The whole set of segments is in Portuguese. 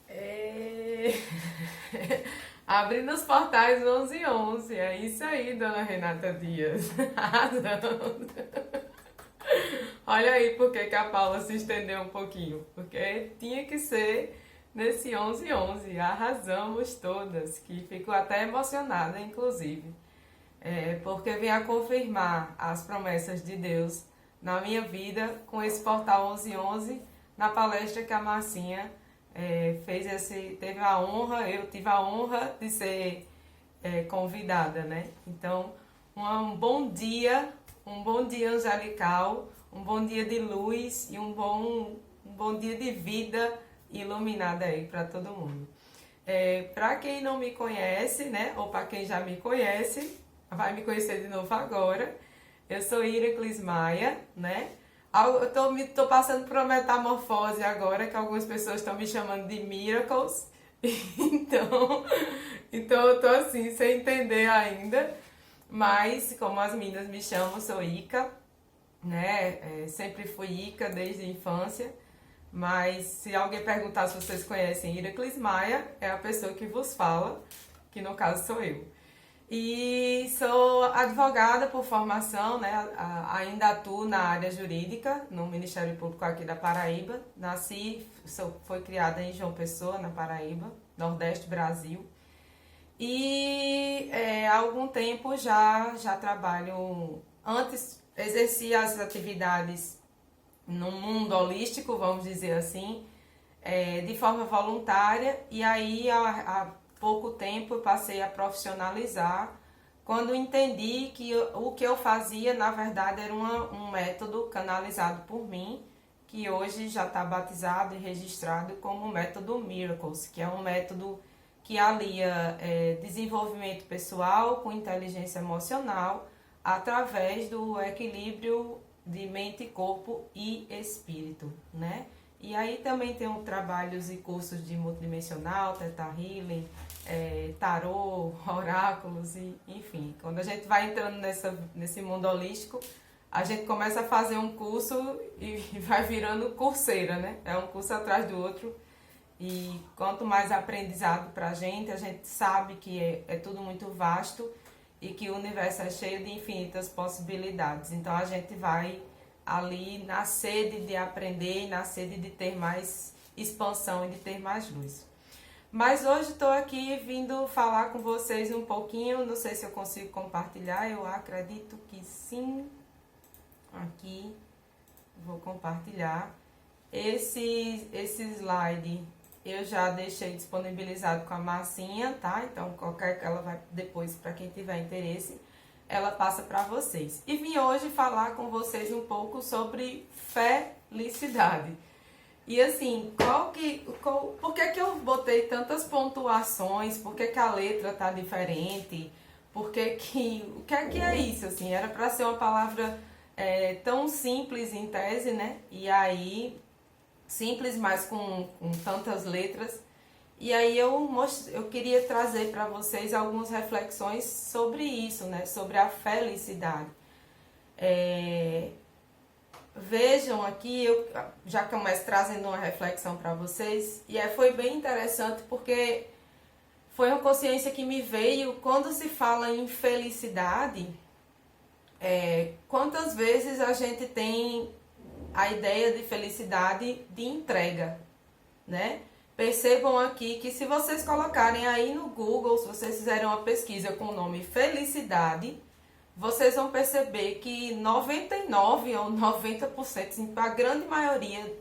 É... Abrindo os portais 11 e 11. É isso aí, dona Renata Dias. Arrasando. Olha aí por que a Paula se estendeu um pouquinho. Porque tinha que ser nesse 11 e 11. Arrasamos todas, que fico até emocionada, inclusive. Porque vem a confirmar as promessas de Deus na minha vida com esse portal 1111, na palestra que a Marcinha teve a honra, eu tive a honra de ser convidada, né? Então, um bom dia angelical, um bom dia de luz e um bom dia de vida iluminada aí para todo mundo. Para quem não me conhece, né? Ou para quem já me conhece, vai me conhecer de novo agora. Eu sou Iraclis Maia, né? Eu tô passando por uma metamorfose agora, que algumas pessoas estão me chamando de Miracles. Então eu tô assim, sem entender ainda. Mas, como as meninas me chamam, sou Ica, né? Sempre fui Ica desde a infância. Mas se alguém perguntar se vocês conhecem Iraclis Maia, é a pessoa que vos fala, que no caso sou eu. E sou advogada por formação, né? Ainda atuo na área jurídica, no Ministério Público aqui da Paraíba. Fui criada em João Pessoa, na Paraíba, Nordeste, Brasil. E há algum tempo já trabalho, antes exercia as atividades no mundo holístico, vamos dizer assim, de forma voluntária, e aí há pouco tempo eu passei a profissionalizar, quando entendi que o que eu fazia, na verdade, era um método canalizado por mim, que hoje já está batizado e registrado como o método Miracles, que é um método que alia desenvolvimento pessoal com inteligência emocional, através do equilíbrio de mente, corpo e espírito, né? E aí também tem trabalhos e cursos de multidimensional, Theta Healing, tarô, oráculos, e enfim. Quando a gente vai entrando nesse mundo holístico, a gente começa a fazer um curso e vai virando curseira, né? É um curso atrás do outro. E quanto mais aprendizado pra gente, a gente sabe que é tudo muito vasto e que o universo é cheio de infinitas possibilidades. Então a gente vai ali na sede de aprender, na sede de ter mais expansão e de ter mais luz. Mas hoje estou aqui vindo falar com vocês um pouquinho, não sei se eu consigo compartilhar, eu acredito que sim. Aqui vou compartilhar. Esse slide eu já deixei disponibilizado com a Marcinha, tá? Então, qualquer que ela vai depois, para quem tiver interesse, ela passa para vocês. E vim hoje falar com vocês um pouco sobre felicidade. E assim, por que eu botei tantas pontuações? Por que a letra tá diferente? O que é isso? Assim, era para ser uma palavra tão simples em tese, né? E aí, simples, mas com tantas letras. E aí eu queria trazer para vocês algumas reflexões sobre isso, né? Sobre a felicidade. Vejam aqui, eu já começo trazendo uma reflexão para vocês. E foi bem interessante porque foi uma consciência que me veio quando se fala em felicidade. Quantas vezes a gente tem a ideia de felicidade de entrega, né? Percebam aqui que se vocês colocarem aí no Google, se vocês fizerem uma pesquisa com o nome felicidade, vocês vão perceber que 99 ou 90%, a grande maioria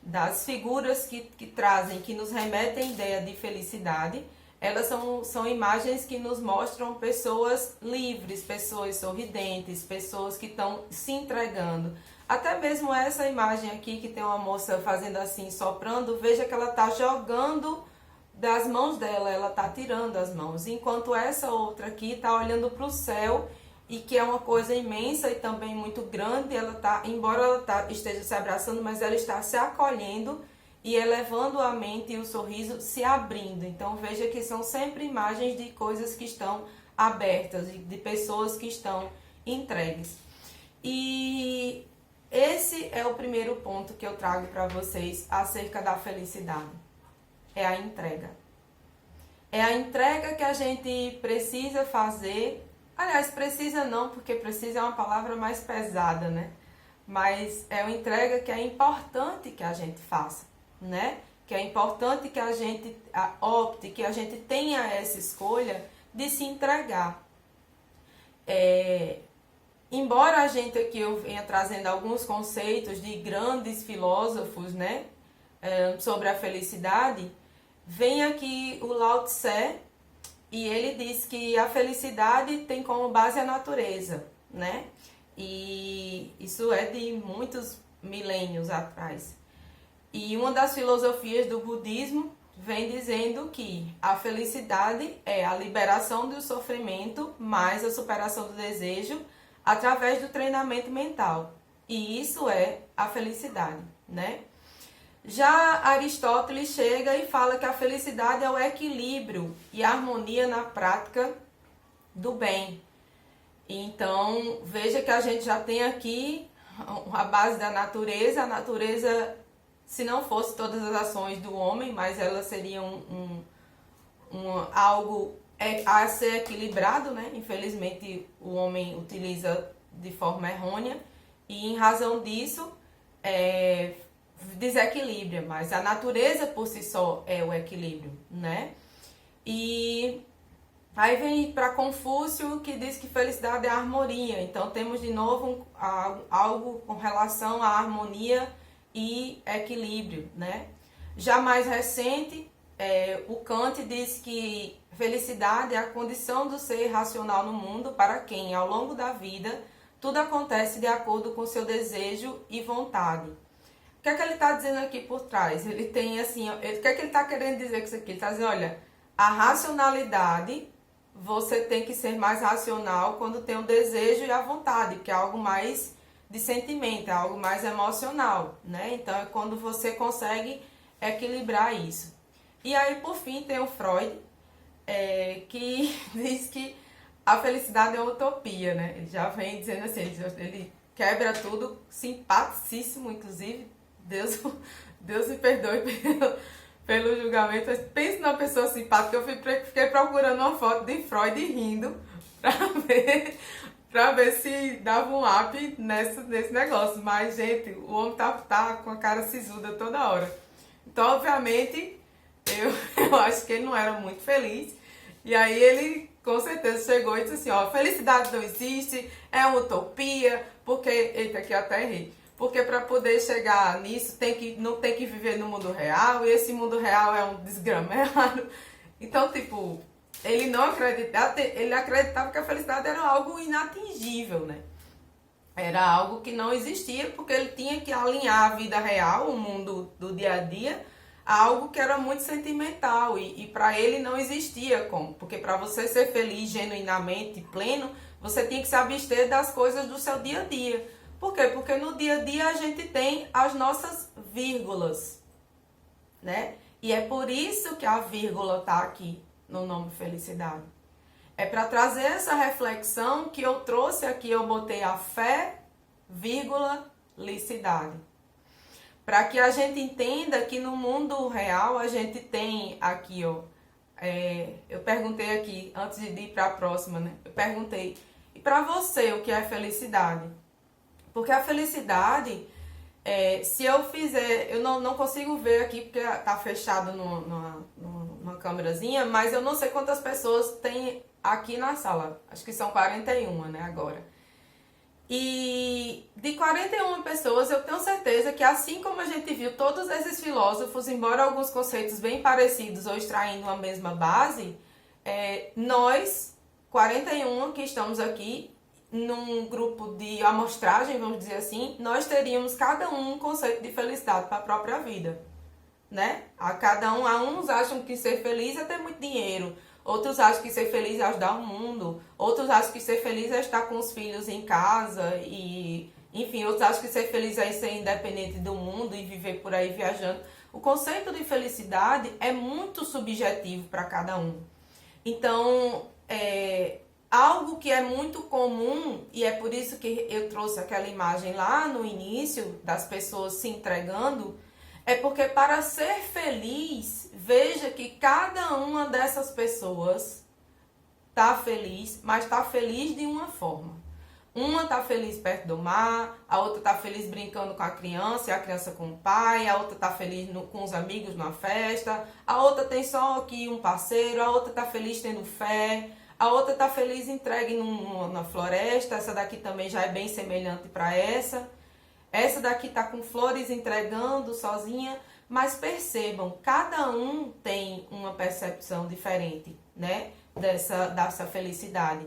das figuras que trazem, que nos remetem à ideia de felicidade, elas são imagens que nos mostram pessoas livres, pessoas sorridentes, pessoas que estão se entregando. Até mesmo essa imagem aqui, que tem uma moça fazendo assim, soprando, veja que ela está jogando das mãos dela, ela está tirando as mãos. Enquanto essa outra aqui está olhando para o céu, e que é uma coisa imensa e também muito grande, ela tá, embora ela esteja se abraçando, mas ela está se acolhendo e elevando a mente e o sorriso se abrindo. Então veja que são sempre imagens de coisas que estão abertas, de pessoas que estão entregues. E esse é o primeiro ponto que eu trago para vocês acerca da felicidade. É a entrega. É a entrega que a gente precisa fazer. Aliás, precisa não, porque precisa é uma palavra mais pesada, né? Mas é uma entrega que é importante que a gente faça, né? Que é importante que a gente opte, que a gente tenha essa escolha de se entregar. Embora a gente aqui eu venha trazendo alguns conceitos de grandes filósofos, né? Sobre a felicidade, vem aqui o Lao Tse, e ele diz que a felicidade tem como base a natureza, né? E isso é de muitos milênios atrás. E uma das filosofias do budismo vem dizendo que a felicidade é a liberação do sofrimento mais a superação do desejo através do treinamento mental. E isso é a felicidade, né? Já Aristóteles chega e fala que a felicidade é o equilíbrio e a harmonia na prática do bem. Então, veja que a gente já tem aqui a base da natureza. A natureza, se não fosse todas as ações do homem, mas elas seriam algo a ser equilibrado, né? Infelizmente, o homem utiliza de forma errônea e, em razão disso, desequilibra, mas a natureza por si só é o equilíbrio, né? E aí vem para Confúcio, que diz que felicidade é a harmonia. Então temos de novo algo com relação à harmonia e equilíbrio, né? Já mais recente, o Kant diz que felicidade é a condição do ser racional no mundo para quem, ao longo da vida, tudo acontece de acordo com seu desejo e vontade. O que é que ele está dizendo aqui por trás? Ele tem assim, o que é que ele está querendo dizer com isso aqui? Ele está dizendo, olha, a racionalidade, você tem que ser mais racional quando tem o desejo e a vontade, que é algo mais de sentimento, é algo mais emocional, né? Então é quando você consegue equilibrar isso. E aí, por fim, tem o Freud, que diz que a felicidade é uma utopia, né? Ele já vem dizendo assim, ele quebra tudo, simpaticíssimo, inclusive. Deus me perdoe pelo julgamento. Pense numa pessoa simpática. Eu fiquei procurando uma foto de Freud rindo pra ver se dava um up nesse negócio. Mas, gente, o homem tá com a cara sisuda toda hora. Então, obviamente, eu acho que ele não era muito feliz. E aí ele, com certeza, chegou e disse assim, ó, felicidade não existe, é uma utopia, porque... Eita, aqui eu até errei. Porque para poder chegar nisso, não tem que viver no mundo real, e esse mundo real é um desgramado. Então, tipo, ele acreditava que a felicidade era algo inatingível, né? Era algo que não existia, porque ele tinha que alinhar a vida real, o mundo do dia a dia, a algo que era muito sentimental, e para ele não existia como. Porque para você ser feliz genuinamente, pleno, você tinha que se abster das coisas do seu dia a dia. Por quê? Porque no dia a dia a gente tem as nossas vírgulas, né? E é por isso que a vírgula tá aqui no nome felicidade. É para trazer essa reflexão que eu trouxe aqui, eu botei a fé, vírgula, licidade. Para que a gente entenda que no mundo real a gente tem aqui, ó, eu perguntei aqui, antes de ir para a próxima, né? Eu perguntei, e para você o que é felicidade? Porque a felicidade, se eu fizer, eu não consigo ver aqui porque tá fechado numa câmerazinha, mas eu não sei quantas pessoas tem aqui na sala. Acho que são 41, né, agora. E de 41 pessoas, eu tenho certeza que assim como a gente viu todos esses filósofos, embora alguns conceitos bem parecidos ou extraindo a mesma base, nós, 41 que estamos aqui, num grupo de amostragem, vamos dizer assim, nós teríamos cada um conceito de felicidade para a própria vida, né? A uns acham que ser feliz é ter muito dinheiro, outros acham que ser feliz é ajudar o mundo, outros acham que ser feliz é estar com os filhos em casa e, enfim, outros acham que ser feliz é ser independente do mundo e viver por aí viajando. O conceito de felicidade é muito subjetivo para cada um. Então, algo que é muito comum, e é por isso que eu trouxe aquela imagem lá no início das pessoas se entregando, é porque para ser feliz, veja que cada uma dessas pessoas está feliz, mas está feliz de uma forma. Uma está feliz perto do mar, a outra está feliz brincando com a criança e a criança com o pai, a outra está feliz com os amigos numa festa, a outra tem só aqui um parceiro, a outra está feliz tendo fé, a outra está feliz entregue na floresta, essa daqui também já é bem semelhante para essa. Essa daqui está com flores entregando sozinha, mas percebam, cada um tem uma percepção diferente, né, dessa felicidade.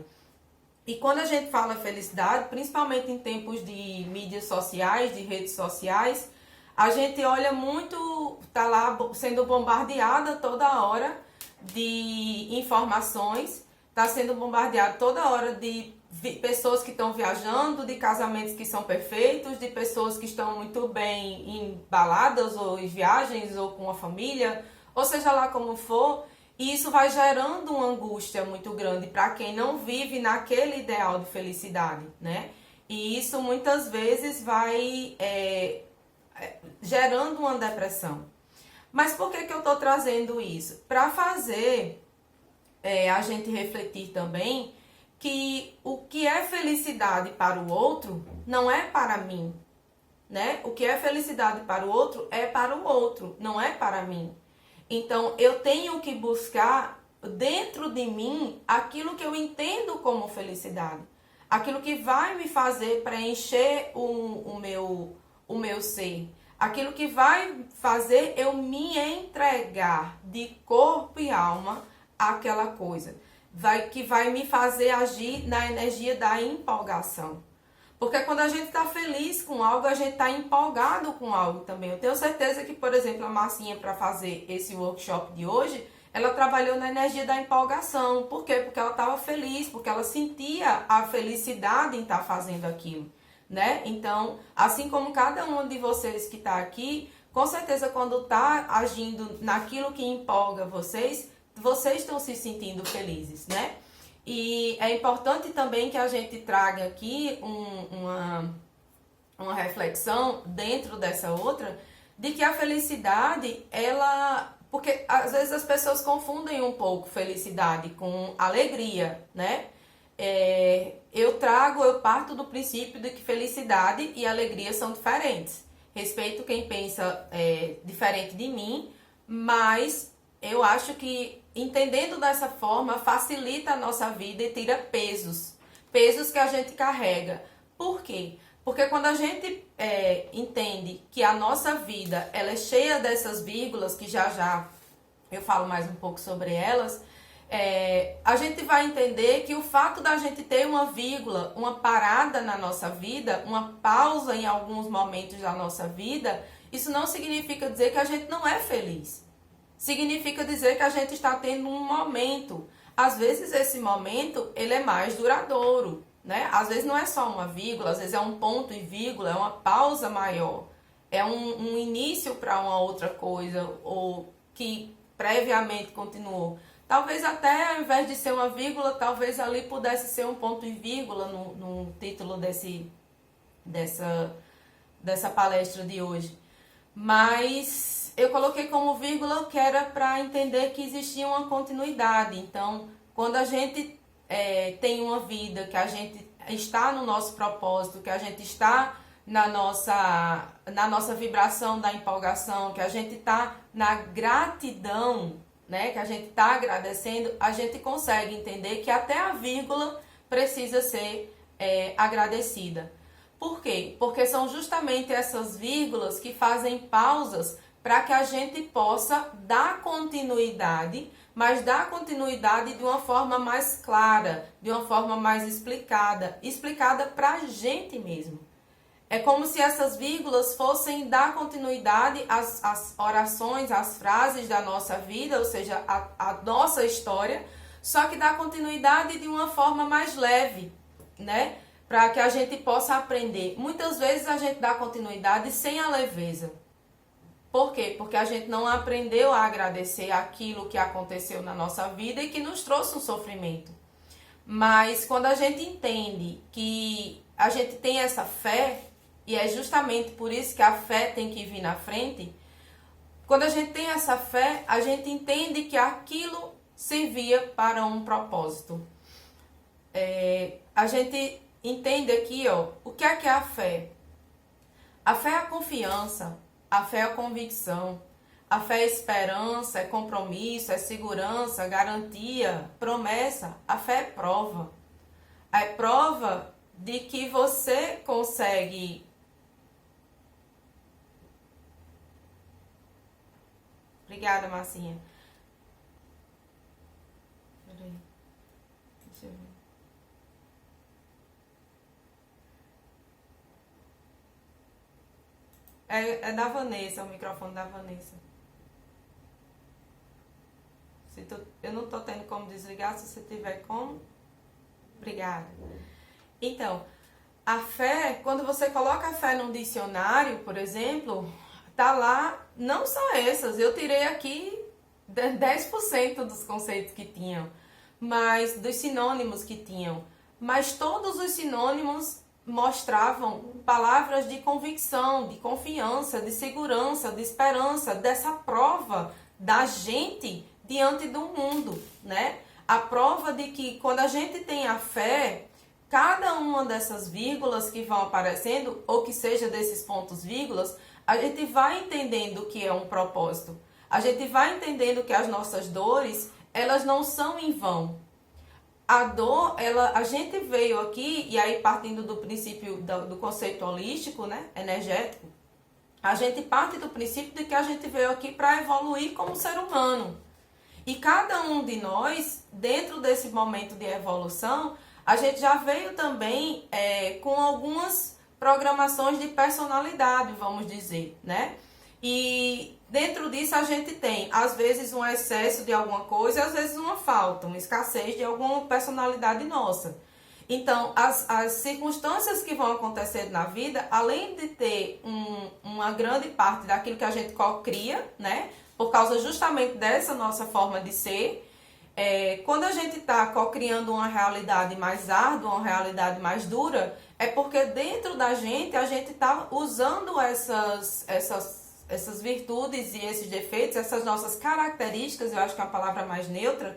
E quando a gente fala felicidade, principalmente em tempos de mídias sociais, de redes sociais, a gente olha muito, tá lá sendo bombardeada toda hora de informações, tá sendo bombardeado toda hora de pessoas que estão viajando, de casamentos que são perfeitos, de pessoas que estão muito bem em baladas ou em viagens ou com a família, ou seja lá como for. E isso vai gerando uma angústia muito grande para quem não vive naquele ideal de felicidade, né? E isso muitas vezes vai gerando uma depressão. Mas por que eu estou trazendo isso? Para fazer a gente refletir também que o que é felicidade para o outro não é para mim, né? O que é felicidade para o outro é para o outro, não é para mim. Então, eu tenho que buscar dentro de mim aquilo que eu entendo como felicidade. Aquilo que vai me fazer preencher o meu ser. Aquilo que vai fazer eu me entregar de corpo e alma àquela coisa. Que vai me fazer agir na energia da empolgação. Porque quando a gente está feliz com algo, a gente está empolgado com algo também. Eu tenho certeza que, por exemplo, a Marcinha, para fazer esse workshop de hoje, ela trabalhou na energia da empolgação. Por quê? Porque ela estava feliz, porque ela sentia a felicidade em estar fazendo aquilo, né? Então, assim como cada um de vocês que está aqui, com certeza quando está agindo naquilo que empolga vocês estão se sentindo felizes, né? E é importante também que a gente traga aqui uma reflexão dentro dessa outra, de que a felicidade, porque às vezes as pessoas confundem um pouco felicidade com alegria, né? Eu parto do princípio de que felicidade e alegria são diferentes. Respeito quem pensa diferente de mim, mas eu acho que entendendo dessa forma, facilita a nossa vida e tira pesos que a gente carrega. Por quê? Porque quando a gente entende que a nossa vida ela é cheia dessas vírgulas, que já eu falo mais um pouco sobre elas, a gente vai entender que o fato da gente ter uma vírgula, uma parada na nossa vida, uma pausa em alguns momentos da nossa vida, isso não significa dizer que a gente não é feliz. Significa dizer que a gente está tendo um momento. Às vezes esse momento ele é mais duradouro, né? Às vezes não é só uma vírgula, às vezes é um ponto e vírgula, é uma pausa maior. É um início para uma outra coisa, ou que previamente continuou. Talvez até ao invés de ser uma vírgula, talvez ali pudesse ser um ponto e vírgula no título dessa palestra de hoje. Mas eu coloquei como vírgula que era para entender que existia uma continuidade. Então, quando a gente tem uma vida, que a gente está no nosso propósito, que a gente está na nossa vibração da empolgação, que a gente está na gratidão, né? Que a gente está agradecendo, a gente consegue entender que até a vírgula precisa ser agradecida. Por quê? Porque são justamente essas vírgulas que fazem pausas para que a gente possa dar continuidade, mas dar continuidade de uma forma mais clara, de uma forma mais explicada para a gente mesmo. É como se essas vírgulas fossem dar continuidade às orações, às frases da nossa vida, ou seja, a nossa história, só que dar continuidade de uma forma mais leve, né? Para que a gente possa aprender. Muitas vezes a gente dá continuidade sem a leveza. Por quê? Porque a gente não aprendeu a agradecer aquilo que aconteceu na nossa vida e que nos trouxe um sofrimento. Mas quando a gente entende que a gente tem essa fé, e é justamente por isso que a fé tem que vir na frente, quando a gente tem essa fé, a gente entende que aquilo servia para um propósito. A gente entende aqui, o que é a fé? A fé é a confiança, a fé é a convicção, a fé é esperança, é compromisso, é segurança, garantia, promessa. A fé é prova. É prova de que você consegue... Obrigada, Marcinha. Peraí. Deixa eu ver. É da Vanessa, o microfone da Vanessa. Eu não tô tendo como desligar, se você tiver como. Obrigada. Então, a fé, quando você coloca a fé num dicionário, por exemplo, tá lá, não só essas, eu tirei aqui 10% dos conceitos que tinham, mas dos sinônimos que tinham, mas todos os sinônimos mostravam palavras de convicção, de confiança, de segurança, de esperança, dessa prova da gente diante do mundo, né? A prova de que quando a gente tem a fé, cada uma dessas vírgulas que vão aparecendo, ou que seja desses pontos vírgulas, a gente vai entendendo o que é um propósito. A gente vai entendendo que as nossas dores, elas não são em vão. A dor, a gente veio aqui, e aí partindo do princípio do conceito holístico, né, energético, a gente parte do princípio de que a gente veio aqui para evoluir como ser humano. E cada um de nós, dentro desse momento de evolução, a gente já veio também com algumas programações de personalidade, vamos dizer, né? E dentro disso a gente tem, às vezes, um excesso de alguma coisa e às vezes uma falta, uma escassez de alguma personalidade nossa. Então, as circunstâncias que vão acontecer na vida, além de ter uma grande parte daquilo que a gente cocria, né? Por causa justamente dessa nossa forma de ser, quando a gente está cocriando uma realidade mais árdua, uma realidade mais dura, é porque dentro da gente a gente está usando essas virtudes e esses defeitos, essas nossas características, eu acho que é a palavra mais neutra,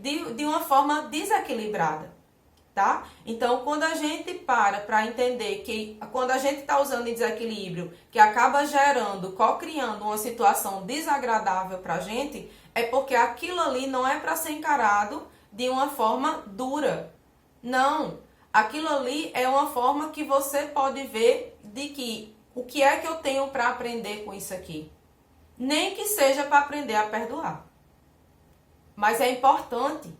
de uma forma desequilibrada, tá? Então, quando a gente para entender que quando a gente está usando em desequilíbrio, que acaba gerando, co-criando uma situação desagradável para a gente, é porque aquilo ali não é para ser encarado de uma forma dura. Não, aquilo ali é uma forma que você pode ver de que o que é que eu tenho para aprender com isso aqui. Nem que seja para aprender a perdoar. Mas é importante.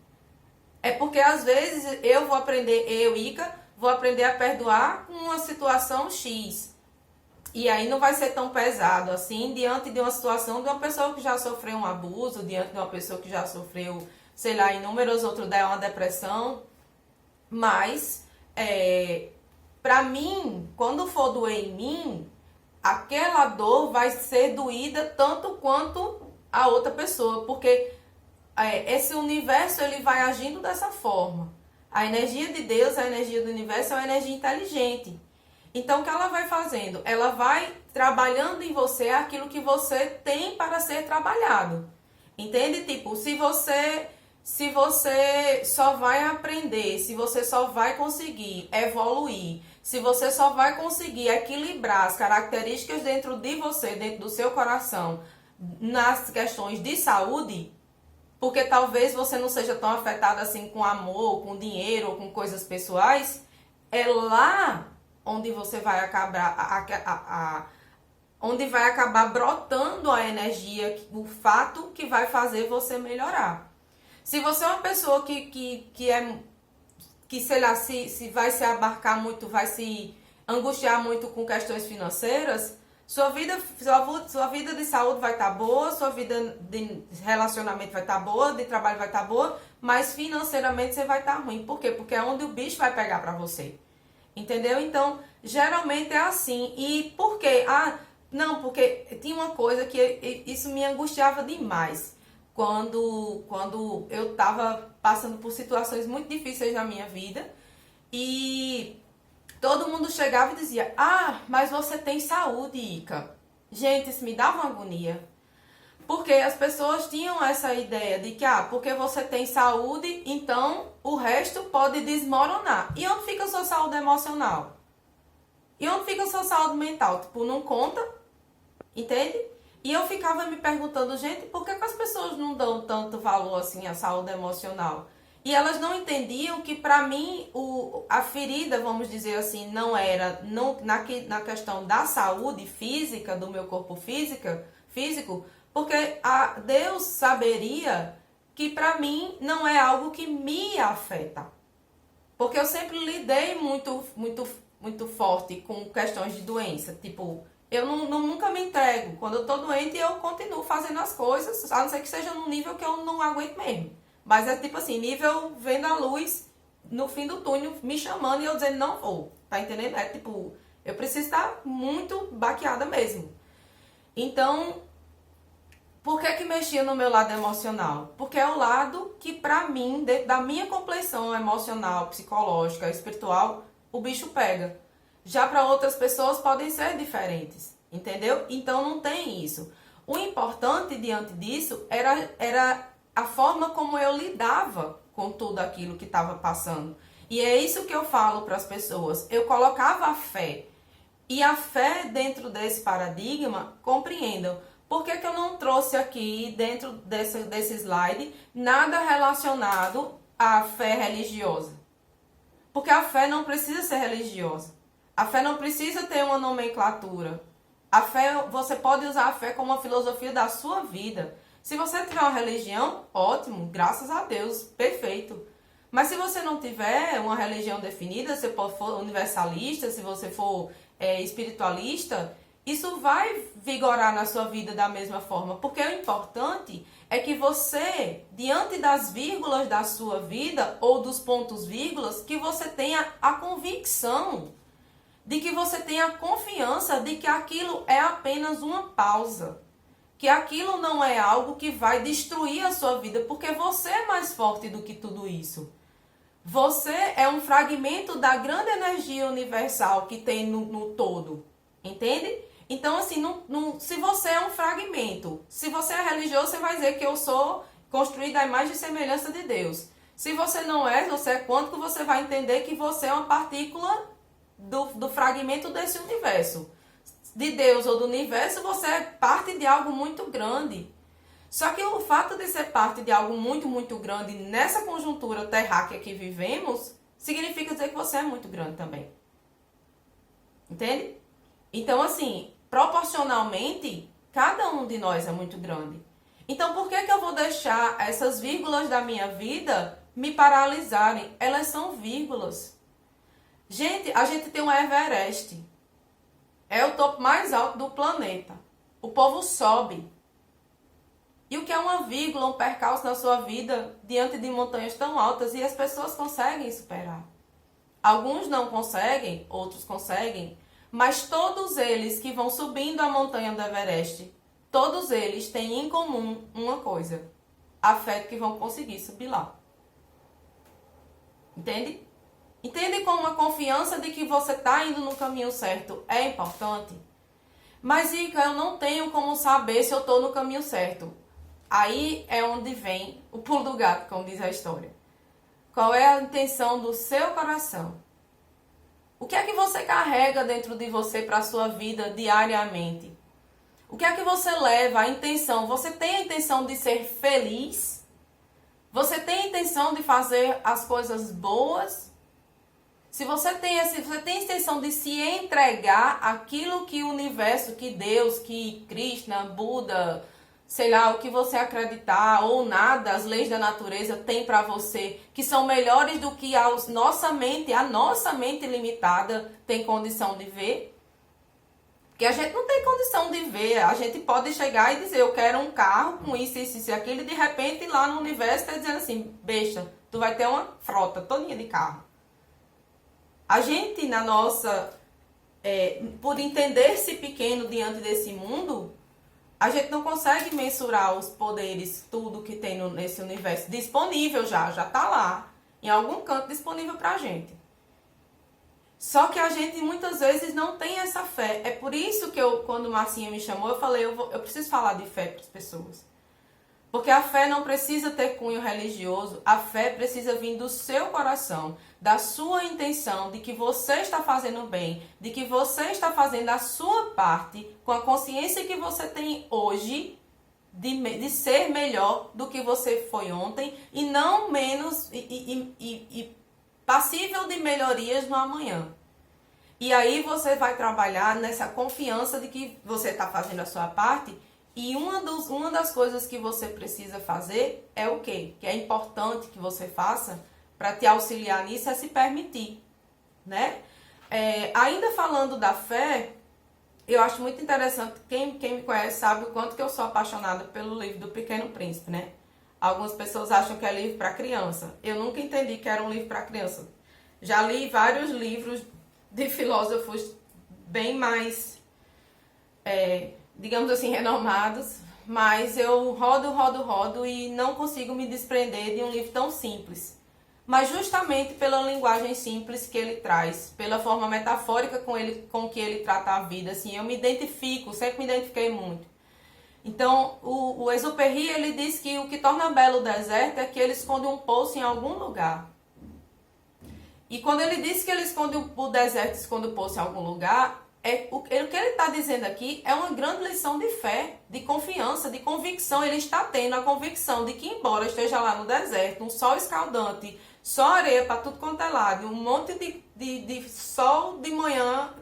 É porque às vezes eu vou aprender, Ica, vou aprender a perdoar com uma situação X. E aí não vai ser tão pesado assim, diante de uma situação de uma pessoa que já sofreu um abuso, diante de uma pessoa que já sofreu, sei lá, inúmeros outros, uma depressão. Mas, pra mim, quando for doer em mim, aquela dor vai ser doída tanto quanto a outra pessoa, porque esse universo ele vai agindo dessa forma. A energia de Deus, a energia do universo é uma energia inteligente. Então, o que ela vai fazendo? Ela vai trabalhando em você aquilo que você tem para ser trabalhado. Entende? Tipo, se você só vai aprender, se você só vai conseguir evoluir, se você só vai conseguir equilibrar as características dentro de você, dentro do seu coração, nas questões de saúde, porque talvez você não seja tão afetado assim com amor, com dinheiro ou com coisas pessoais, é lá onde você vai acabar, onde vai acabar brotando a energia, o fato que vai fazer você melhorar. Se você é uma pessoa que sei lá, se vai se abarcar muito, vai se angustiar muito com questões financeiras, sua vida de saúde vai estar boa, sua vida de relacionamento vai estar boa, de trabalho vai estar boa, mas financeiramente você vai estar ruim. Por quê? Porque é onde o bicho vai pegar pra você. Entendeu? Então, geralmente é assim. E por quê? Não, porque tinha uma coisa que isso me angustiava demais. Quando eu estava passando por situações muito difíceis na minha vida e todo mundo chegava e dizia: mas você tem saúde, Ica. Gente, isso me dava uma agonia. Porque as pessoas tinham essa ideia de que, porque você tem saúde, então o resto pode desmoronar. E onde fica a sua saúde emocional? E onde fica a sua saúde mental? Tipo, não conta, entende? E eu ficava me perguntando, gente, por que as pessoas não dão tanto valor assim à saúde emocional? E elas não entendiam que para mim a ferida, vamos dizer assim, não era na questão da saúde física, do meu corpo físico, porque Deus saberia que para mim não é algo que me afeta. Porque eu sempre lidei muito forte com questões de doença. Tipo, eu nunca me entrego. Quando eu tô doente, eu continuo fazendo as coisas, a não ser que seja num nível que eu não aguento mesmo. Mas é tipo assim, nível vendo a luz no fim do túnel, me chamando e eu dizendo não vou. Tá entendendo? É tipo, eu preciso estar muito baqueada mesmo. Então, por que mexia no meu lado emocional? Porque é o lado que pra mim, dentro da minha complexão emocional, psicológica, espiritual, o bicho pega. Já para outras pessoas podem ser diferentes, entendeu? Então não tem isso. O importante diante disso era a forma como eu lidava com tudo aquilo que estava passando. E é isso que eu falo para as pessoas. Eu colocava a fé. E a fé dentro desse paradigma, compreendam. Por que eu não trouxe aqui, dentro desse slide, nada relacionado à fé religiosa? Porque a fé não precisa ser religiosa. A fé não precisa ter uma nomenclatura. A fé, você pode usar a fé como uma filosofia da sua vida. Se você tiver uma religião, ótimo, graças a Deus, perfeito. Mas se você não tiver uma religião definida, se você for universalista, se você for espiritualista, isso vai vigorar na sua vida da mesma forma. Porque o importante é que você, diante das vírgulas da sua vida, ou dos pontos vírgulas, que você tenha a convicção de que você tenha a confiança de que aquilo é apenas uma pausa. Que aquilo não é algo que vai destruir a sua vida, porque você é mais forte do que tudo isso. Você é um fragmento da grande energia universal que tem no todo. Entende? Então, assim, se você é um fragmento, se você é religioso, você vai dizer que eu sou construída à imagem e semelhança de Deus. Se você não é, você é quântico, você vai entender que você é uma partícula do fragmento desse universo. De Deus ou do universo, você é parte de algo muito grande. Só que o fato de ser parte de algo muito, muito grande nessa conjuntura terráquea que vivemos, significa dizer que você é muito grande também. Entende? Então, assim, proporcionalmente, cada um de nós é muito grande. Então, por que eu vou deixar essas vírgulas da minha vida me paralisarem? Elas são vírgulas. Gente, a gente tem um Everest. É o topo mais alto do planeta. O povo sobe. E o que é uma vírgula, um percalço na sua vida diante de montanhas tão altas? E as pessoas conseguem superar. Alguns não conseguem, outros conseguem. Mas todos eles que vão subindo a montanha do Everest, todos eles têm em comum uma coisa: a fé de que vão conseguir subir lá. Entende? Entende como a confiança de que você está indo no caminho certo é importante? Mas, Ica, eu não tenho como saber se eu estou no caminho certo. Aí é onde vem o pulo do gato, como diz a história. Qual é a intenção do seu coração? O que é que você carrega dentro de você para a sua vida diariamente? O que é que você leva, a intenção? Você tem a intenção de ser feliz? Você tem a intenção de fazer as coisas boas? Se você tem a intenção de se entregar àquilo que o universo, que Deus, que Krishna, Buda, sei lá, o que você acreditar ou nada, as leis da natureza tem para você, que são melhores do que a nossa mente limitada tem condição de ver. Porque a gente não tem condição de ver. A gente pode chegar e dizer, eu quero um carro com isso, isso, isso e aquilo, e de repente lá no universo está dizendo assim, besta, tu vai ter uma frota todinha de carro. A gente, na nossa, por entender-se pequeno diante desse mundo, a gente não consegue mensurar os poderes, tudo que tem nesse universo. Disponível já está lá, em algum canto disponível pra gente. Só que a gente muitas vezes não tem essa fé. É por isso que quando Marcinha me chamou, eu falei, eu preciso falar de fé para as pessoas. Porque a fé não precisa ter cunho religioso, a fé precisa vir do seu coração, da sua intenção, de que você está fazendo bem, de que você está fazendo a sua parte, com a consciência que você tem hoje, de ser melhor do que você foi ontem, e não menos, passível de melhorias no amanhã. E aí você vai trabalhar nessa confiança de que você está fazendo a sua parte. E uma das coisas que você precisa fazer é o quê? Que é importante que você faça para te auxiliar nisso é se permitir, né? Ainda falando da fé, eu acho muito interessante, quem me conhece sabe o quanto que eu sou apaixonada pelo livro do Pequeno Príncipe, né? Algumas pessoas acham que é livro para criança. Eu nunca entendi que era um livro para criança. Já li vários livros de filósofos bem mais, digamos assim, renomados, mas eu rodo e não consigo me desprender de um livro tão simples. Mas justamente pela linguagem simples que ele traz, pela forma metafórica com que ele trata a vida, assim, eu me identifico, sempre me identifiquei muito. Então, o Exupéry, ele diz que o que torna belo o deserto é que ele esconde um poço em algum lugar. E quando ele diz que ele esconde o deserto, esconde o poço em algum lugar, o que ele está dizendo aqui é uma grande lição de fé, de confiança, de convicção. Ele está tendo a convicção de que, embora esteja lá no deserto, um sol escaldante, só areia para tudo quanto é lado, um monte de sol de manhã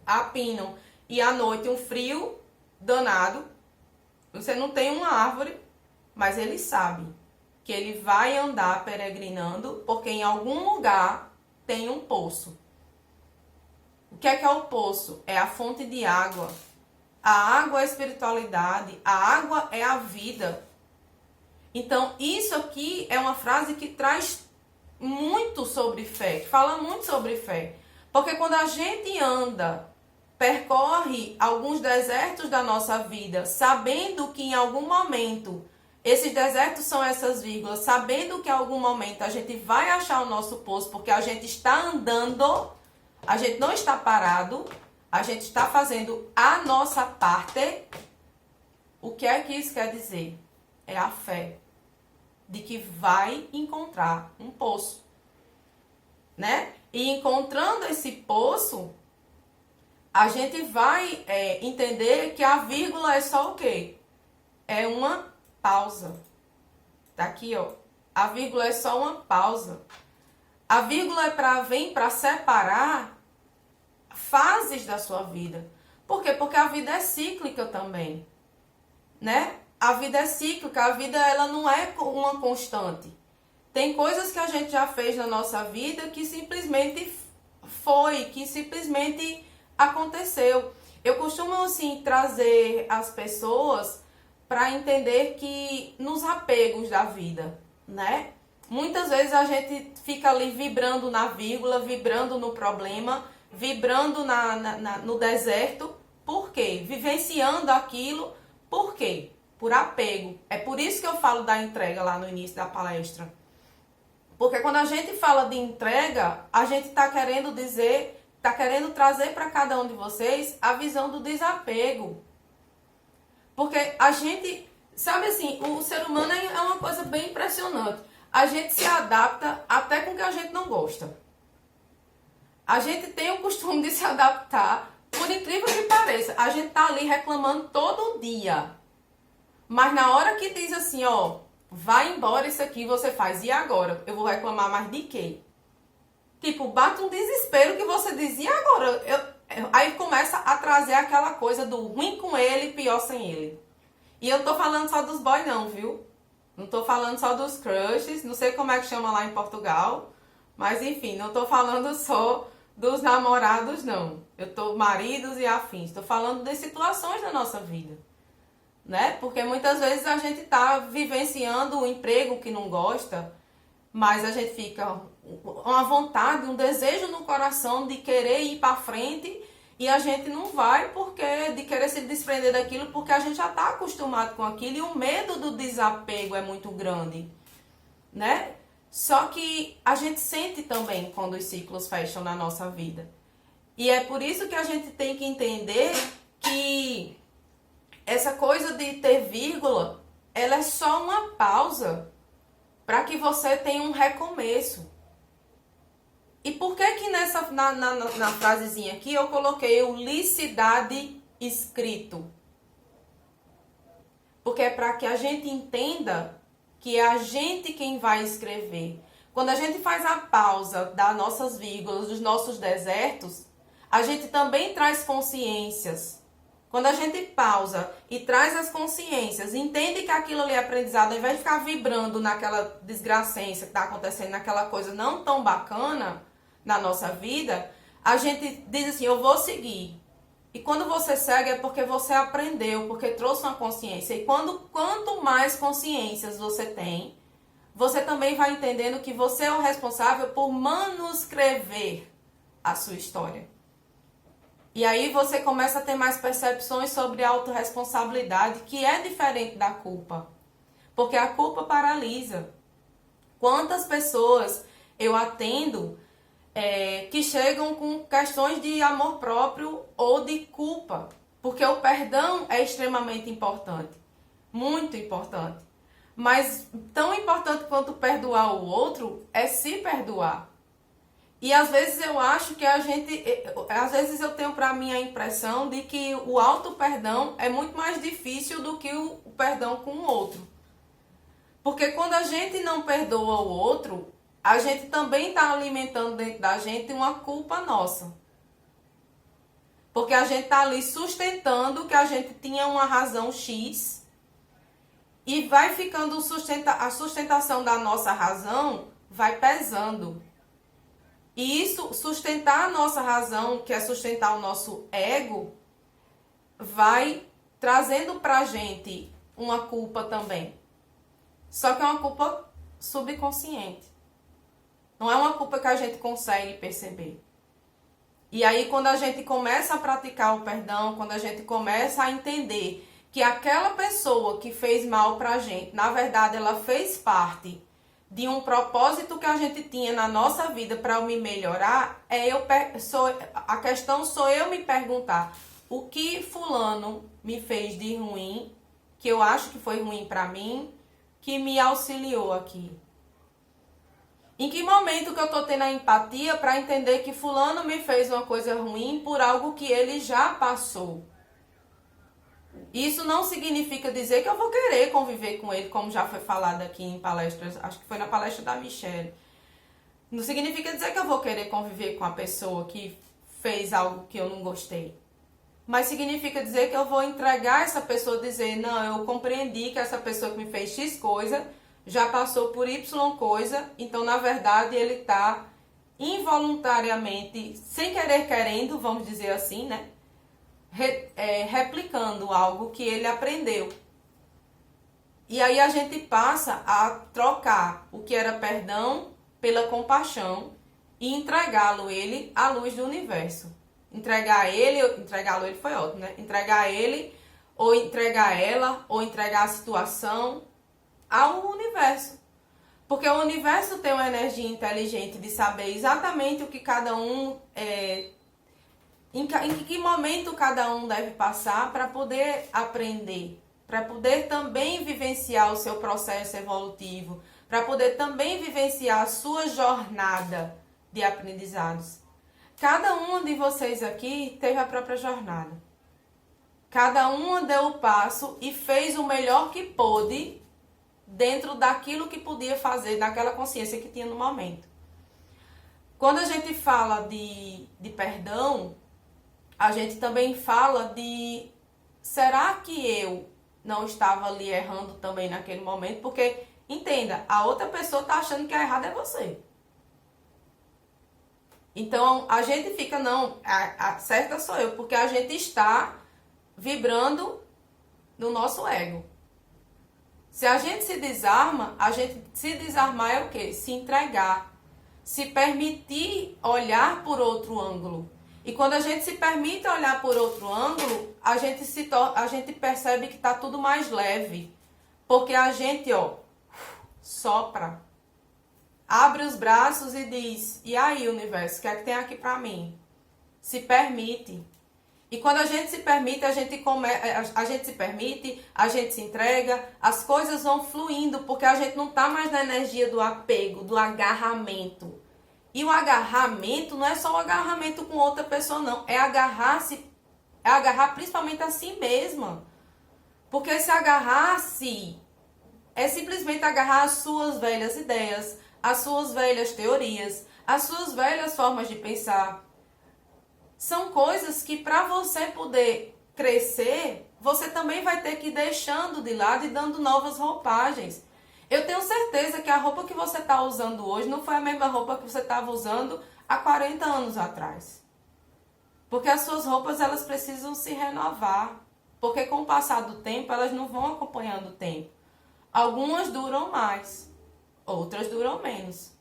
a pino e à noite um frio danado, você não tem uma árvore, mas ele sabe que ele vai andar peregrinando porque em algum lugar tem um poço. O que é o poço? É a fonte de água. A água é a espiritualidade, a água é a vida. Então, isso aqui é uma frase que traz muito sobre fé, que fala muito sobre fé. Porque quando a gente percorre alguns desertos da nossa vida, sabendo que em algum momento, esses desertos são essas vírgulas, sabendo que em algum momento a gente vai achar o nosso poço, porque a gente está andando, a gente não está parado, a gente está fazendo a nossa parte. O que é que isso quer dizer? É a fé de que vai encontrar um poço, né? E encontrando esse poço, a gente vai entender que a vírgula é só o quê? É uma pausa. Tá aqui, ó. A vírgula é só uma pausa. A vírgula vem para separar fases da sua vida. Por quê? Porque a vida é cíclica também, né? A vida é cíclica, a vida ela não é uma constante. Tem coisas que a gente já fez na nossa vida que simplesmente aconteceu. Eu costumo, assim, trazer as pessoas para entender que nos apegos da vida, né? Muitas vezes a gente fica ali vibrando na vírgula, vibrando no problema, vibrando no deserto. Por quê? Vivenciando aquilo. Por quê? Por apego. É por isso que eu falo da entrega lá no início da palestra. Porque quando a gente fala de entrega, a gente está querendo dizer, está querendo trazer para cada um de vocês a visão do desapego. Porque a gente, sabe assim, o ser humano é uma coisa bem impressionante. A gente se adapta até com o que a gente não gosta. A gente tem o costume de se adaptar, por incrível que pareça. A gente tá ali reclamando todo dia. Mas na hora que diz assim, ó, vai embora isso aqui, você faz, e agora? Eu vou reclamar mais de quê? Tipo, bate um desespero que você diz, e agora? Aí começa a trazer aquela coisa do ruim com ele, pior sem ele. E eu não tô falando só dos boys não, viu? Não tô falando só dos crushes, não sei como é que chama lá em Portugal, mas enfim, não tô falando só dos namorados não. Eu tô maridos e afins, tô falando de situações da nossa vida, né? Porque muitas vezes a gente tá vivenciando um emprego que não gosta, mas a gente fica uma vontade, um desejo no coração de querer ir para frente e a gente não vai porque de querer se desprender daquilo porque a gente já está acostumado com aquilo e o medo do desapego é muito grande, né? Só que a gente sente também quando os ciclos fecham na nossa vida. E é por isso que a gente tem que entender que essa coisa de ter vírgula, ela é só uma pausa para que você tenha um recomeço. E por que que na frasezinha aqui eu coloquei o licidade escrito? Porque é para que a gente entenda que é a gente quem vai escrever. Quando a gente faz a pausa das nossas vírgulas, dos nossos desertos, a gente também traz consciências. Quando a gente pausa e traz as consciências, entende que aquilo ali é aprendizado, ao invés de ficar vibrando naquela desgracência que está acontecendo, naquela coisa não tão bacana na nossa vida, a gente diz assim, eu vou seguir. E quando você segue é porque você aprendeu, porque trouxe uma consciência. E quanto mais consciências você tem, você também vai entendendo que você é o responsável por manuscrever a sua história. E aí você começa a ter mais percepções sobre a autorresponsabilidade, que é diferente da culpa. Porque a culpa paralisa. Quantas pessoas eu atendo que chegam com questões de amor próprio ou de culpa? Porque o perdão é extremamente importante. Muito importante. Mas tão importante quanto perdoar o outro é se perdoar. E às vezes eu acho que às vezes eu tenho para mim a impressão de que o auto-perdão é muito mais difícil do que o perdão com o outro. Porque quando a gente não perdoa o outro, a gente também está alimentando dentro da gente uma culpa nossa. Porque a gente está ali sustentando que a gente tinha uma razão X e vai ficando a sustentação da nossa razão vai pesando. E isso, sustentar a nossa razão, que é sustentar o nosso ego, vai trazendo pra gente uma culpa também. Só que é uma culpa subconsciente. Não é uma culpa que a gente consegue perceber. E aí, quando a gente começa a praticar o perdão, quando a gente começa a entender que aquela pessoa que fez mal pra gente, na verdade, ela fez parte de um propósito que a gente tinha na nossa vida para eu me melhorar, a questão sou eu me perguntar o que fulano me fez de ruim, que eu acho que foi ruim para mim, que me auxiliou aqui. Em que momento que eu tô tendo a empatia para entender que fulano me fez uma coisa ruim por algo que ele já passou? Isso não significa dizer que eu vou querer conviver com ele, como já foi falado aqui em palestras, acho que foi na palestra da Michelle. Não significa dizer que eu vou querer conviver com a pessoa que fez algo que eu não gostei. Mas significa dizer que eu vou entregar essa pessoa, dizer, não, eu compreendi que essa pessoa que me fez X coisa, já passou por Y coisa, então na verdade ele está involuntariamente, sem querer querendo, vamos dizer assim, né? Replicando algo que ele aprendeu. E aí a gente passa a trocar o que era perdão pela compaixão e entregá-lo ele à luz do universo. Entregá-lo ele foi ótimo, né? Entregar ele, ou entregar ela, ou entregar a situação ao universo. Porque o universo tem uma energia inteligente de saber exatamente o que cada um em que momento cada um deve passar para poder aprender, para poder também vivenciar o seu processo evolutivo, para poder também vivenciar a sua jornada de aprendizados. Cada um de vocês aqui teve a própria jornada. Cada um deu o passo e fez o melhor que pôde dentro daquilo que podia fazer, daquela consciência que tinha no momento. Quando a gente fala de perdão, a gente também fala de, será que eu não estava ali errando também naquele momento? Porque, entenda, a outra pessoa está achando que a errada é você. Então, a gente fica, não, a certa sou eu, porque a gente está vibrando no nosso ego. Se a gente se desarma, a gente se desarmar é o quê? Se entregar. Se permitir olhar por outro ângulo. E quando a gente se permite olhar por outro ângulo, a gente percebe que está tudo mais leve. Porque a gente, sopra. Abre os braços e diz, e aí, universo, o que é que tem aqui pra mim? Se permite. E quando a gente se permite, a gente se permite, a gente se entrega, as coisas vão fluindo, porque a gente não tá mais na energia do apego, do agarramento. E o agarramento não é só o agarramento com outra pessoa, não. É agarrar principalmente a si mesma. Porque se agarrar-se é simplesmente agarrar as suas velhas ideias, as suas velhas teorias, as suas velhas formas de pensar. São coisas que para você poder crescer, você também vai ter que ir deixando de lado e dando novas roupagens. Eu tenho certeza que a roupa que você está usando hoje não foi a mesma roupa que você estava usando há 40 anos atrás. Porque as suas roupas, elas precisam se renovar. Porque com o passar do tempo, elas não vão acompanhando o tempo. Algumas duram mais, outras duram menos.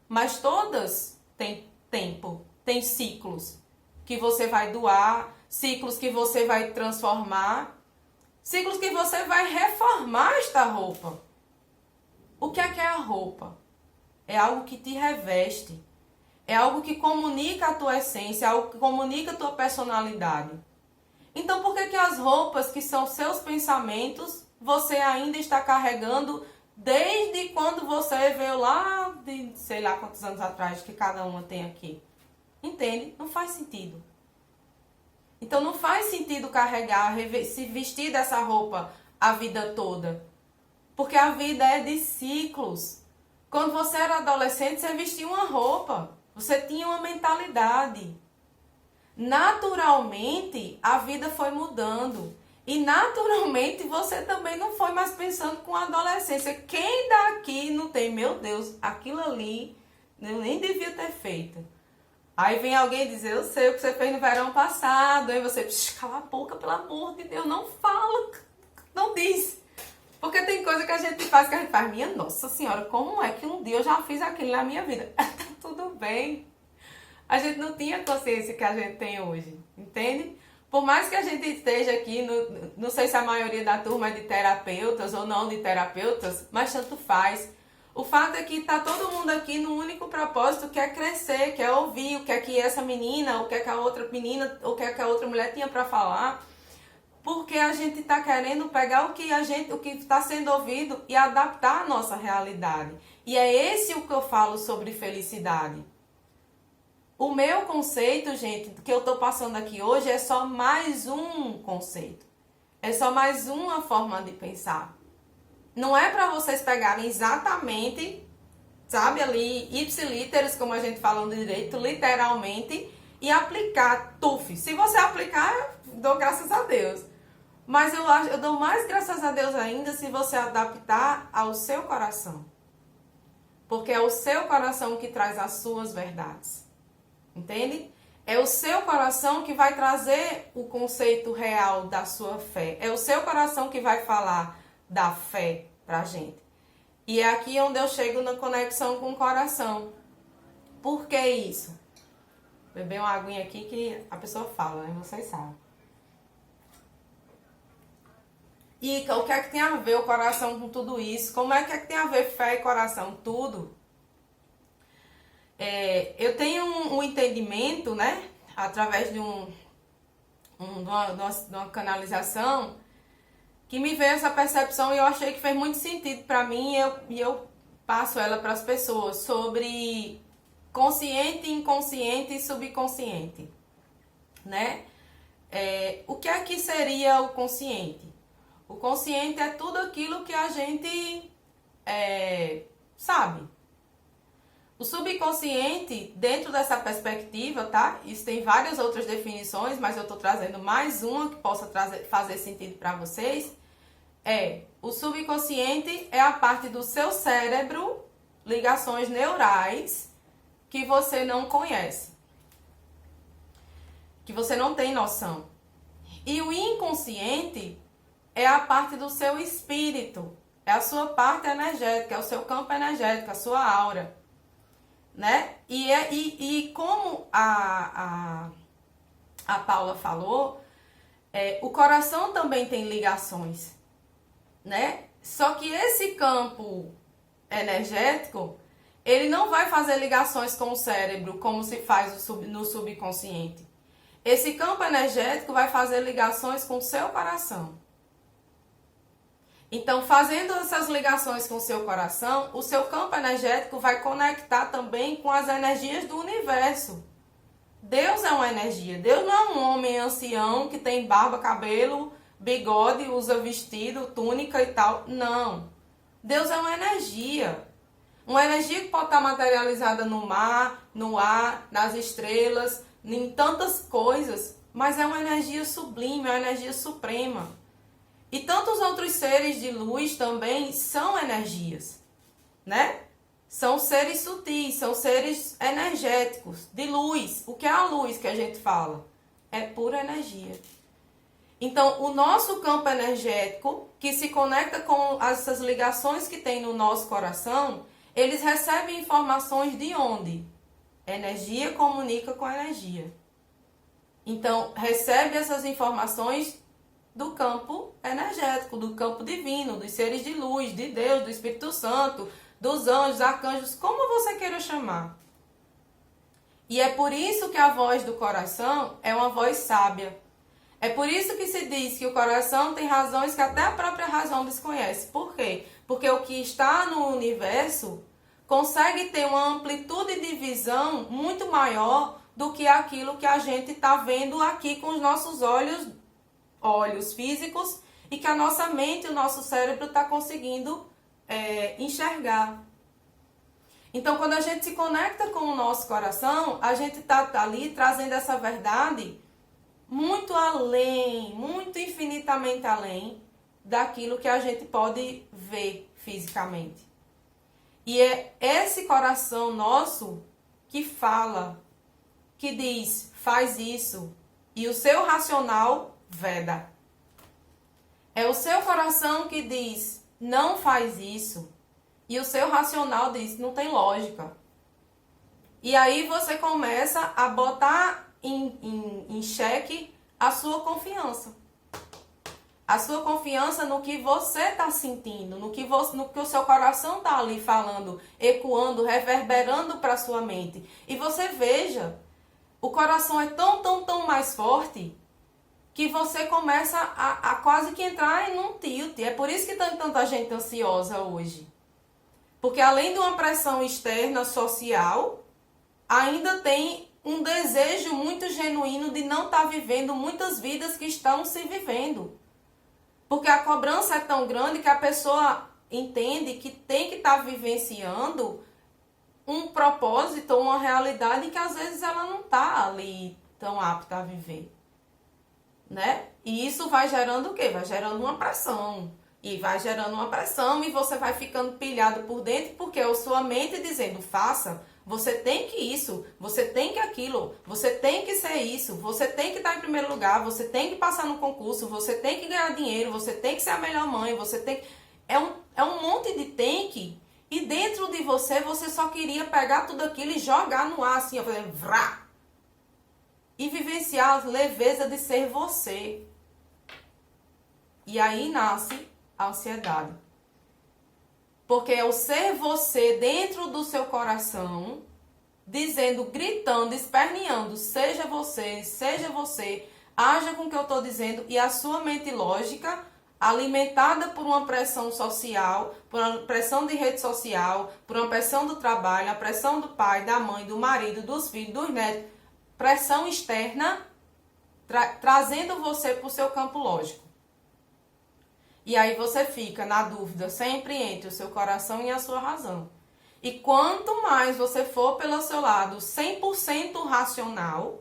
Mas todas têm tempo, têm ciclos que você vai doar, ciclos que você vai transformar, ciclos que você vai reformar esta roupa. O que é a roupa? É algo que te reveste, é algo que comunica a tua essência, é algo que comunica a tua personalidade. Então por que as roupas que são seus pensamentos, você ainda está carregando desde quando você veio lá de sei lá quantos anos atrás que cada uma tem aqui? Entende? Não faz sentido. Então não faz sentido carregar, se vestir dessa roupa a vida toda. Porque a vida é de ciclos. Quando você era adolescente, você vestia uma roupa. Você tinha uma mentalidade. Naturalmente, a vida foi mudando. E naturalmente, você também não foi mais pensando com a adolescência. Quem daqui não tem, meu Deus, aquilo ali eu nem devia ter feito. Aí vem alguém dizer, eu sei o que você fez no verão passado. Aí você, cala a boca, pelo amor de Deus, não fala, não diz. Porque tem coisa que a gente faz, minha nossa senhora, como é que um dia eu já fiz aquilo na minha vida? Tá tudo bem. A gente não tinha a consciência que a gente tem hoje, entende? Por mais que a gente esteja aqui, não sei se a maioria da turma é de terapeutas ou não de terapeutas, mas tanto faz. O fato é que tá todo mundo aqui no único propósito, que é crescer, que é ouvir o que é que essa menina, o que é que a outra menina, o que é que a outra mulher tinha para falar. Porque a gente está querendo pegar o que está sendo ouvido e adaptar a nossa realidade. E é esse o que eu falo sobre felicidade. O meu conceito, gente, que eu estou passando aqui hoje é só mais um conceito. É só mais uma forma de pensar. Não é para vocês pegarem exatamente, sabe, ali, ipsilíteres, como a gente fala no direito, literalmente, e aplicar, tuf. Se você aplicar, eu dou graças a Deus. Mas eu dou mais graças a Deus ainda se você adaptar ao seu coração. Porque é o seu coração que traz as suas verdades. Entende? É o seu coração que vai trazer o conceito real da sua fé. É o seu coração que vai falar da fé pra gente. E é aqui onde eu chego na conexão com o coração. Por que isso? Beber uma aguinha aqui que a pessoa fala, né? Vocês sabem. E o que é que tem a ver o coração com tudo isso? Como é que tem a ver fé e coração? Tudo. Eu tenho um entendimento, né? Através de uma canalização, que me veio essa percepção e eu achei que fez muito sentido para mim e eu passo ela para as pessoas, sobre consciente, inconsciente e subconsciente, né? O que é que seria o consciente? O consciente é tudo aquilo que a gente sabe? O subconsciente, dentro dessa perspectiva, tá? Isso tem várias outras definições, mas eu estou trazendo mais uma que possa fazer sentido para vocês. O subconsciente é a parte do seu cérebro, ligações neurais, que você não conhece, que você não tem noção. E o inconsciente é a parte do seu espírito, é a sua parte energética, é o seu campo energético, a sua aura, né? E como a Paula falou, o coração também tem ligações, né? Só que esse campo energético, ele não vai fazer ligações com o cérebro como se faz no subconsciente. Esse campo energético vai fazer ligações com o seu coração. Então, fazendo essas ligações com o seu coração, o seu campo energético vai conectar também com as energias do universo. Deus é uma energia. Deus não é um homem ancião que tem barba, cabelo, bigode, usa vestido, túnica e tal. Não. Deus é uma energia. Uma energia que pode estar materializada no mar, no ar, nas estrelas, em tantas coisas. Mas é uma energia sublime, é uma energia suprema. E tantos outros seres de luz também são energias, né? São seres sutis, são seres energéticos, de luz. O que é a luz que a gente fala? É pura energia. Então, o nosso campo energético, que se conecta com essas ligações que tem no nosso coração, eles recebem informações de onde? Energia comunica com energia. Então, recebe essas informações do campo energético, do campo divino, dos seres de luz, de Deus, do Espírito Santo, dos anjos, arcanjos, como você queira chamar. E é por isso que a voz do coração é uma voz sábia. É por isso que se diz que o coração tem razões que até a própria razão desconhece. Por quê? Porque o que está no universo consegue ter uma amplitude de visão muito maior do que aquilo que a gente está vendo aqui com os nossos olhos físicos e que a nossa mente, o nosso cérebro está conseguindo enxergar. Então, quando a gente se conecta com o nosso coração, a gente está ali trazendo essa verdade muito além, muito infinitamente além daquilo que a gente pode ver fisicamente. E é esse coração nosso que fala, que diz, faz isso, e o seu racional veda. É o seu coração que diz, não faz isso, e o seu racional diz, não tem lógica. E aí você começa a botar em xeque a sua confiança. A sua confiança no que você está sentindo, no que o seu coração está ali falando, ecoando, reverberando para a sua mente. E você veja, o coração é tão mais forte que você começa a quase que entrar em um tilt. É por isso que tem tanta gente ansiosa hoje. Porque além de uma pressão externa social, ainda tem um desejo muito genuíno de não estar vivendo muitas vidas que estão se vivendo. Porque a cobrança é tão grande que a pessoa entende que tem que estar vivenciando um propósito, uma realidade que às vezes ela não está ali tão apta a viver, né? E isso vai gerando o quê? Vai gerando uma pressão. E vai gerando uma pressão e você vai ficando pilhado por dentro porque é a sua mente dizendo, faça, você tem que isso, você tem que aquilo, você tem que ser isso, você tem que estar em primeiro lugar, você tem que passar no concurso, você tem que ganhar dinheiro, você tem que ser a melhor mãe, você tem que... É um monte de tem que, e dentro de você só queria pegar tudo aquilo e jogar no ar assim, fazer vrá, e vivenciar a leveza de ser você. E aí nasce a ansiedade. Porque é o ser você dentro do seu coração, dizendo, gritando, esperneando, seja você, haja com o que eu estou dizendo, e a sua mente lógica, alimentada por uma pressão social, por uma pressão de rede social, por uma pressão do trabalho, a pressão do pai, da mãe, do marido, dos filhos, dos netos, pressão externa, trazendo você para o seu campo lógico. E aí você fica na dúvida sempre entre o seu coração e a sua razão. E quanto mais você for pelo seu lado 100% racional,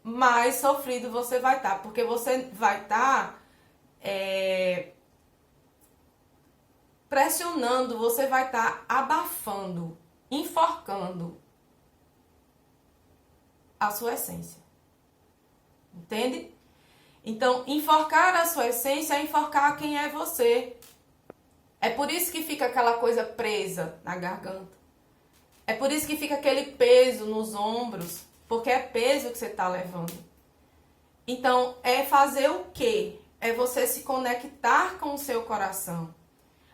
mais sofrido você vai estar. Porque você vai estar pressionando, você vai estar abafando, enforcando a sua essência. Entende? Então, enforcar a sua essência é enforcar quem é você. É por isso que fica aquela coisa presa na garganta. É por isso que fica aquele peso nos ombros, porque é peso que você está levando. Então, é fazer o quê? É você se conectar com o seu coração.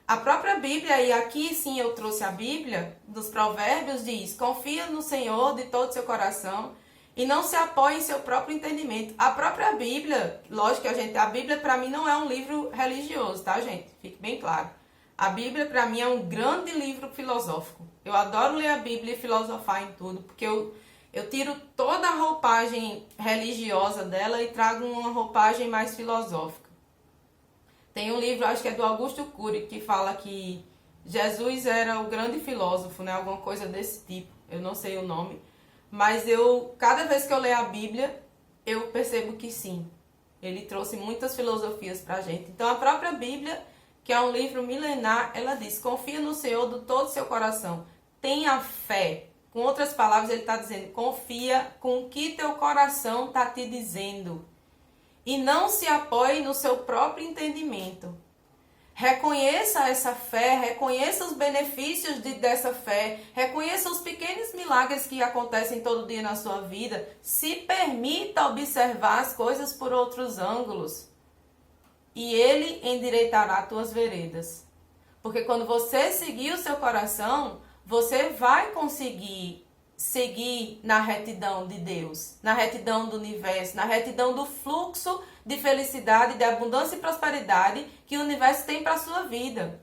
A própria Bíblia, e aqui sim eu trouxe a Bíblia, dos Provérbios, diz: confia no Senhor de todo o seu coração e não se apoie em seu próprio entendimento. A própria Bíblia, lógico que a Bíblia para mim não é um livro religioso, tá, gente? Fique bem claro. A Bíblia para mim é um grande livro filosófico. Eu adoro ler a Bíblia e filosofar em tudo, porque eu tiro toda a roupagem religiosa dela e trago uma roupagem mais filosófica. Tem um livro, acho que é do Augusto Cury, que fala que Jesus era o grande filósofo, né? Alguma coisa desse tipo. Eu não sei o nome. Mas cada vez que eu leio a Bíblia, eu percebo que sim. Ele trouxe muitas filosofias pra gente. Então a própria Bíblia, que é um livro milenar, ela diz: confia no Senhor de todo o seu coração. Tenha fé. Com outras palavras, ele está dizendo: confia com o que teu coração está te dizendo. E não se apoie no seu próprio entendimento. Reconheça essa fé, reconheça os benefícios dessa fé, reconheça os pequenos milagres que acontecem todo dia na sua vida. Se permita observar as coisas por outros ângulos. E ele endireitará tuas veredas. Porque quando você seguir o seu coração, você vai conseguir seguir na retidão de Deus, na retidão do universo, na retidão do fluxo de felicidade, de abundância e prosperidade que o universo tem para a sua vida.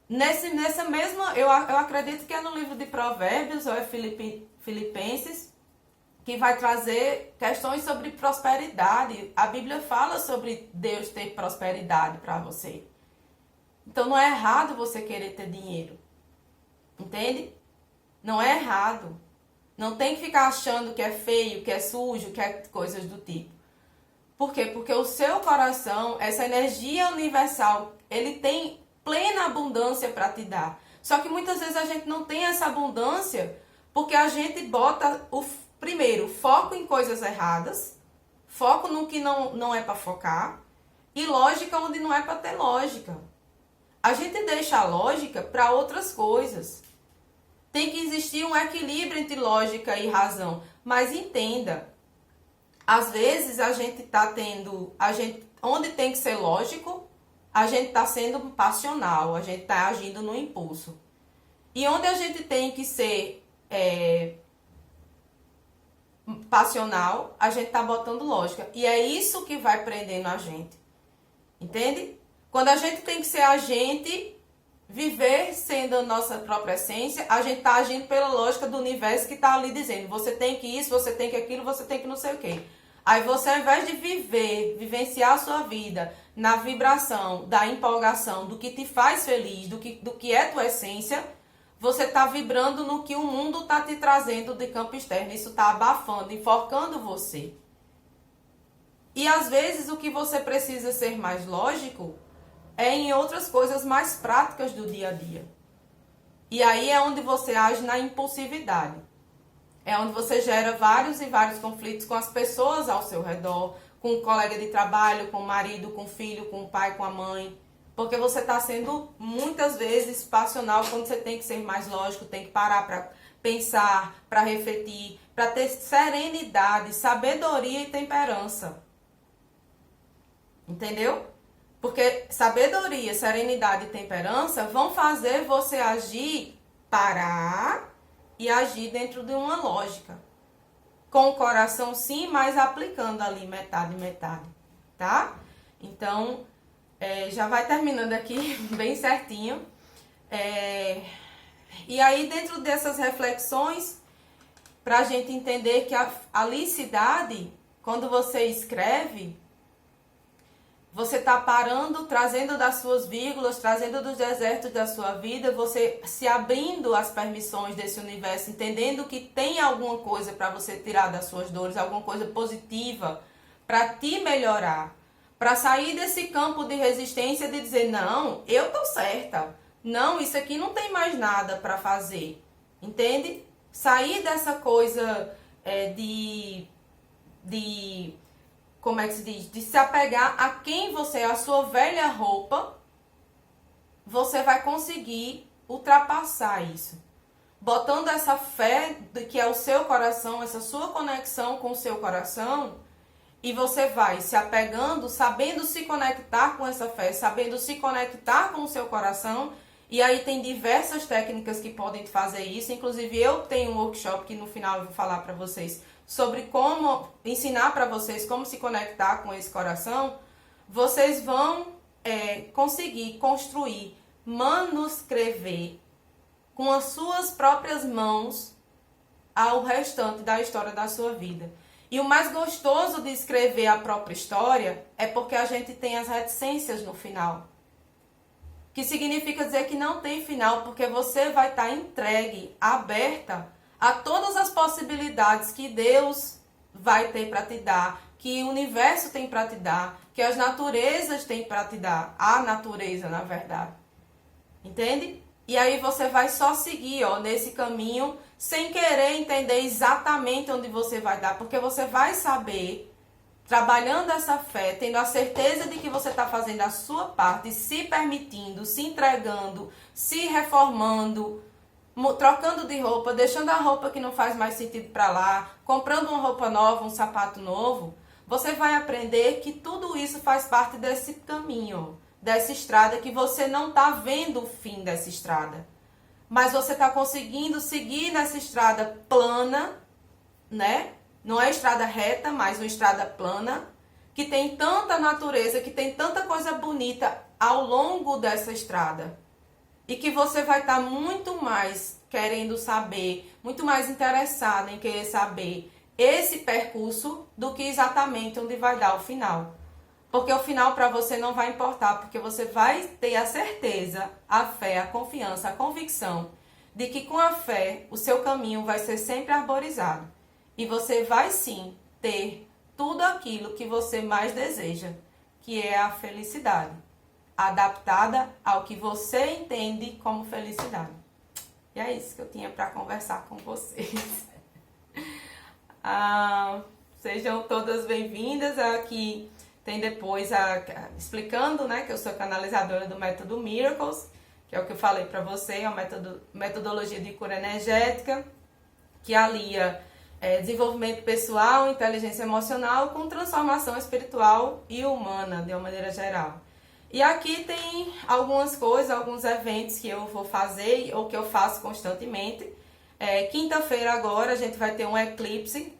Nessa mesma, eu acredito que é no livro de Provérbios, ou é Filipenses, que vai trazer questões sobre prosperidade. A Bíblia fala sobre Deus ter prosperidade para você. Então não é errado você querer ter dinheiro. Entende? Não é errado. Não tem que ficar achando que é feio, que é sujo, que é coisas do tipo. Por quê? Porque o seu coração, essa energia universal, ele tem plena abundância para te dar. Só que muitas vezes a gente não tem essa abundância porque a gente bota, primeiro, foco em coisas erradas, foco no que não é para focar e lógica onde não é para ter lógica. A gente deixa a lógica para outras coisas. Tem que existir um equilíbrio entre lógica e razão. Mas entenda, às vezes a gente está onde tem que ser lógico, a gente está sendo passional, a gente está agindo no impulso. E onde a gente tem que ser passional, a gente está botando lógica. E é isso que vai prendendo a gente. Entende? Quando a gente tem que ser agente, viver sendo a nossa própria essência, a gente está agindo pela lógica do universo que está ali dizendo: você tem que isso, você tem que aquilo, você tem que não sei o quê. Aí você, ao invés de vivenciar a sua vida na vibração da empolgação, do que te faz feliz, do que é tua essência, você está vibrando no que o mundo está te trazendo de campo externo. Isso está abafando, enforcando você. E às vezes o que você precisa ser mais lógico é em outras coisas mais práticas do dia a dia. E aí é onde você age na impulsividade. É onde você gera vários e vários conflitos com as pessoas ao seu redor, com o colega de trabalho, com o marido, com o filho, com o pai, com a mãe. Porque você está sendo muitas vezes passional quando você tem que ser mais lógico, tem que parar para pensar, para refletir, para ter serenidade, sabedoria e temperança. Entendeu? Porque sabedoria, serenidade e temperança vão fazer você agir, parar e agir dentro de uma lógica. Com o coração sim, mas aplicando ali metade, tá? Então, já vai terminando aqui bem certinho. E aí, dentro dessas reflexões, para a gente entender que a licidade, quando você escreve, você está parando, trazendo das suas vírgulas, trazendo dos desertos da sua vida, você se abrindo às permissões desse universo, entendendo que tem alguma coisa para você tirar das suas dores, alguma coisa positiva para te melhorar, para sair desse campo de resistência de dizer, não, eu tô certa, não, isso aqui não tem mais nada para fazer, entende? Sair dessa coisa como é que se diz? De se apegar a quem você é, a sua velha roupa, você vai conseguir ultrapassar isso. Botando essa fé de que é o seu coração, essa sua conexão com o seu coração, e você vai se apegando, sabendo se conectar com essa fé, sabendo se conectar com o seu coração, e aí tem diversas técnicas que podem fazer isso, inclusive eu tenho um workshop que no final eu vou falar para vocês sobre como ensinar para vocês como se conectar com esse coração. Vocês vão conseguir construir, manuscrever com as suas próprias mãos ao restante da história da sua vida. E o mais gostoso de escrever a própria história é porque a gente tem as reticências no final. Que significa dizer que não tem final, porque você vai estar entregue, aberta a todas as possibilidades que Deus vai ter para te dar, que o universo tem para te dar, que as naturezas têm para te dar, a natureza, na verdade. Entende? E aí você vai só seguir, nesse caminho, sem querer entender exatamente onde você vai dar, porque você vai saber, trabalhando essa fé, tendo a certeza de que você está fazendo a sua parte, se permitindo, se entregando, se reformando, trocando de roupa, deixando a roupa que não faz mais sentido para lá, comprando uma roupa nova, um sapato novo, você vai aprender que tudo isso faz parte desse caminho, dessa estrada, que você não está vendo o fim dessa estrada. Mas você está conseguindo seguir nessa estrada plana, né? Não é estrada reta, mas uma estrada plana, que tem tanta natureza, que tem tanta coisa bonita ao longo dessa estrada. E que você vai estar muito mais querendo saber, muito mais interessado em querer saber esse percurso do que exatamente onde vai dar o final. Porque o final para você não vai importar, porque você vai ter a certeza, a fé, a confiança, a convicção de que com a fé o seu caminho vai ser sempre arborizado. E você vai sim ter tudo aquilo que você mais deseja, que é a felicidade, adaptada ao que você entende como felicidade. E é isso que eu tinha para conversar com vocês. Sejam todas bem-vindas. Aqui tem depois explicando, né, que eu sou canalizadora do método Miracles, que é o que eu falei para você, é uma metodologia de cura energética que alia desenvolvimento pessoal, inteligência emocional com transformação espiritual e humana, de uma maneira geral. E aqui tem algumas coisas, alguns eventos que eu vou fazer ou que eu faço constantemente. Quinta-feira agora a gente vai ter um eclipse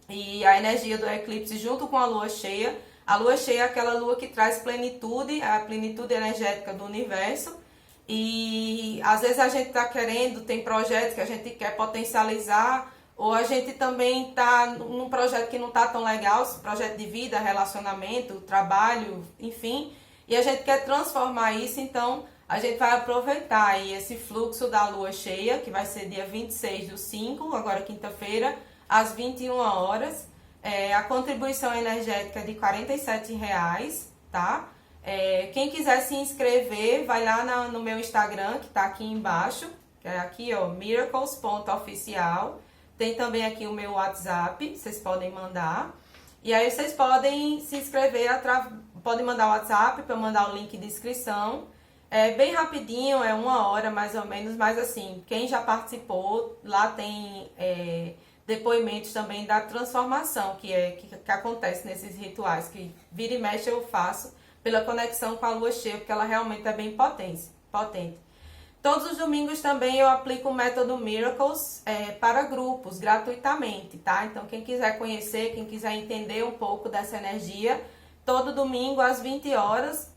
e a energia do eclipse junto com a lua cheia. A lua cheia é aquela lua que traz plenitude, a plenitude energética do universo. E às vezes a gente está querendo, tem projetos que a gente quer potencializar, ou a gente também está num projeto que não está tão legal, projeto de vida, relacionamento, trabalho, enfim, e a gente quer transformar isso. Então a gente vai aproveitar aí esse fluxo da lua cheia, que vai ser dia 26/5, agora quinta-feira, às 21 horas. A contribuição energética é de R$47, tá? Quem quiser se inscrever, vai lá no meu Instagram, que tá aqui embaixo, que é aqui, miracles.oficial. Tem também aqui o meu WhatsApp, vocês podem mandar. E aí vocês podem se inscrever, podem mandar o WhatsApp para mandar o link de inscrição. É bem rapidinho, é 1 hora mais ou menos, mas assim, quem já participou, lá tem depoimentos também da transformação que acontece nesses rituais, que vira e mexe eu faço pela conexão com a lua cheia, porque ela realmente é bem potente. Todos os domingos também eu aplico o método Miracles para grupos, gratuitamente, tá? Então quem quiser conhecer, quem quiser entender um pouco dessa energia, todo domingo às 20 horas,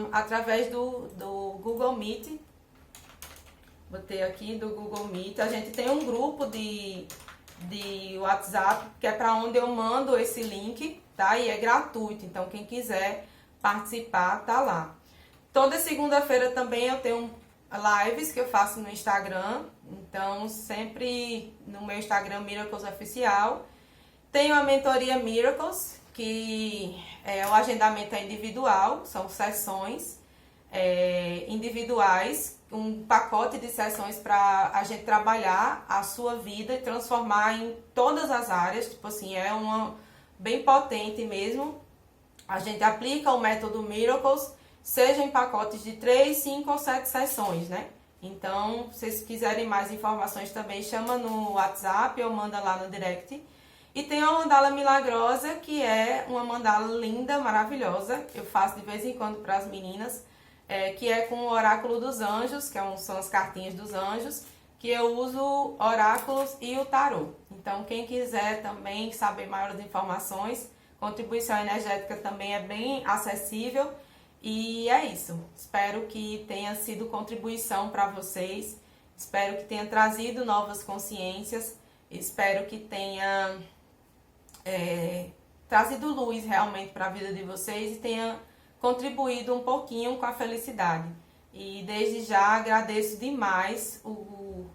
através do Google Meet. Botei aqui do Google Meet. A gente tem um grupo de WhatsApp, que é para onde eu mando esse link, tá? E é gratuito, então quem quiser participar, tá lá. Toda segunda-feira também eu tenho lives que eu faço no Instagram, então sempre no meu Instagram Miracles Oficial. Tenho a mentoria Miracles, que o agendamento é individual, são sessões individuais, um pacote de sessões para a gente trabalhar a sua vida e transformar em todas as áreas, tipo assim, é uma bem potente mesmo. A gente aplica o método Miracles, seja em pacotes de 3, 5 ou 7 sessões, né? Então, se vocês quiserem mais informações também, chama no WhatsApp ou manda lá no direct. E tem a mandala milagrosa, que é uma mandala linda, maravilhosa. Eu faço de vez em quando para as meninas, que é com o oráculo dos anjos, que são as cartinhas dos anjos, que eu uso oráculos e o tarô. Então, quem quiser também saber maiores informações, contribuição energética também é bem acessível. E é isso. Espero que tenha sido contribuição para vocês. Espero que tenha trazido novas consciências. Espero que tenha trazido luz realmente para a vida de vocês e tenha contribuído um pouquinho com a felicidade. E desde já agradeço demais o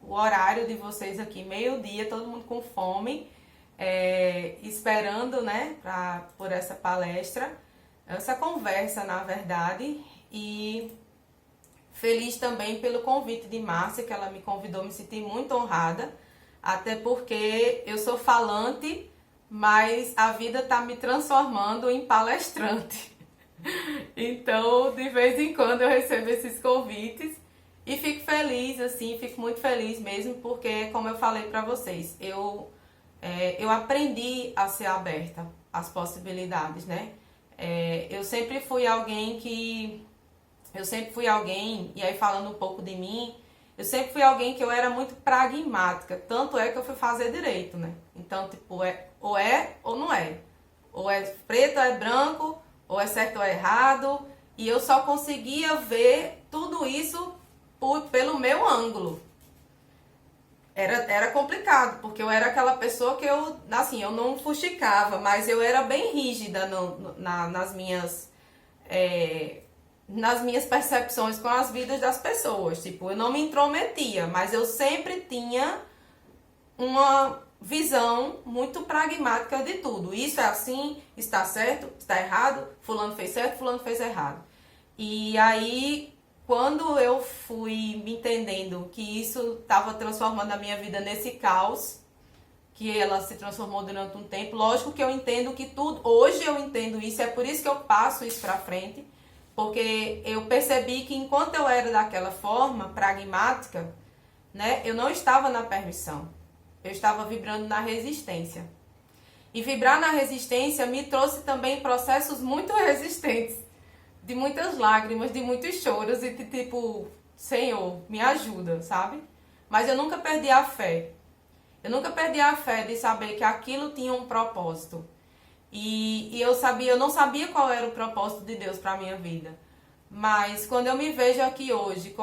horário de vocês aqui, meio-dia, todo mundo com fome, esperando, né, por essa palestra, essa conversa, na verdade, e feliz também pelo convite de Márcia, que ela me convidou, me senti muito honrada, até porque eu sou falante, mas a vida está me transformando em palestrante. Então, de vez em quando eu recebo esses convites e fico feliz, assim, fico muito feliz mesmo, porque, como eu falei para vocês, eu aprendi a ser aberta às possibilidades, né? Eu sempre fui alguém, e aí falando um pouco de mim, eu sempre fui alguém que eu era muito pragmática, tanto é que eu fui fazer direito, né? Então, tipo, ou é ou não é. Ou é preto ou é branco, ou é certo ou é errado, e eu só conseguia ver tudo isso pelo meu ângulo. Era complicado, porque eu era aquela pessoa que eu não fuxicava, mas eu era bem rígida nas minhas percepções com as vidas das pessoas. Tipo, eu não me intrometia, mas eu sempre tinha uma visão muito pragmática de tudo. Isso é assim, está certo, está errado, fulano fez certo, fulano fez errado. E aí, quando eu fui me entendendo que isso estava transformando a minha vida nesse caos, que ela se transformou durante um tempo, lógico que eu entendo que tudo, hoje eu entendo isso, é por isso que eu passo isso pra frente, porque eu percebi que enquanto eu era daquela forma, pragmática, né, eu não estava na permissão. Eu estava vibrando na resistência. E vibrar na resistência me trouxe também processos muito resistentes. De muitas lágrimas, de muitos choros e de tipo, Senhor, me ajuda, sabe? Mas eu nunca perdi a fé. Eu nunca perdi a fé de saber que aquilo tinha um propósito. E eu não sabia qual era o propósito de Deus para a minha vida. Mas quando eu me vejo aqui hoje,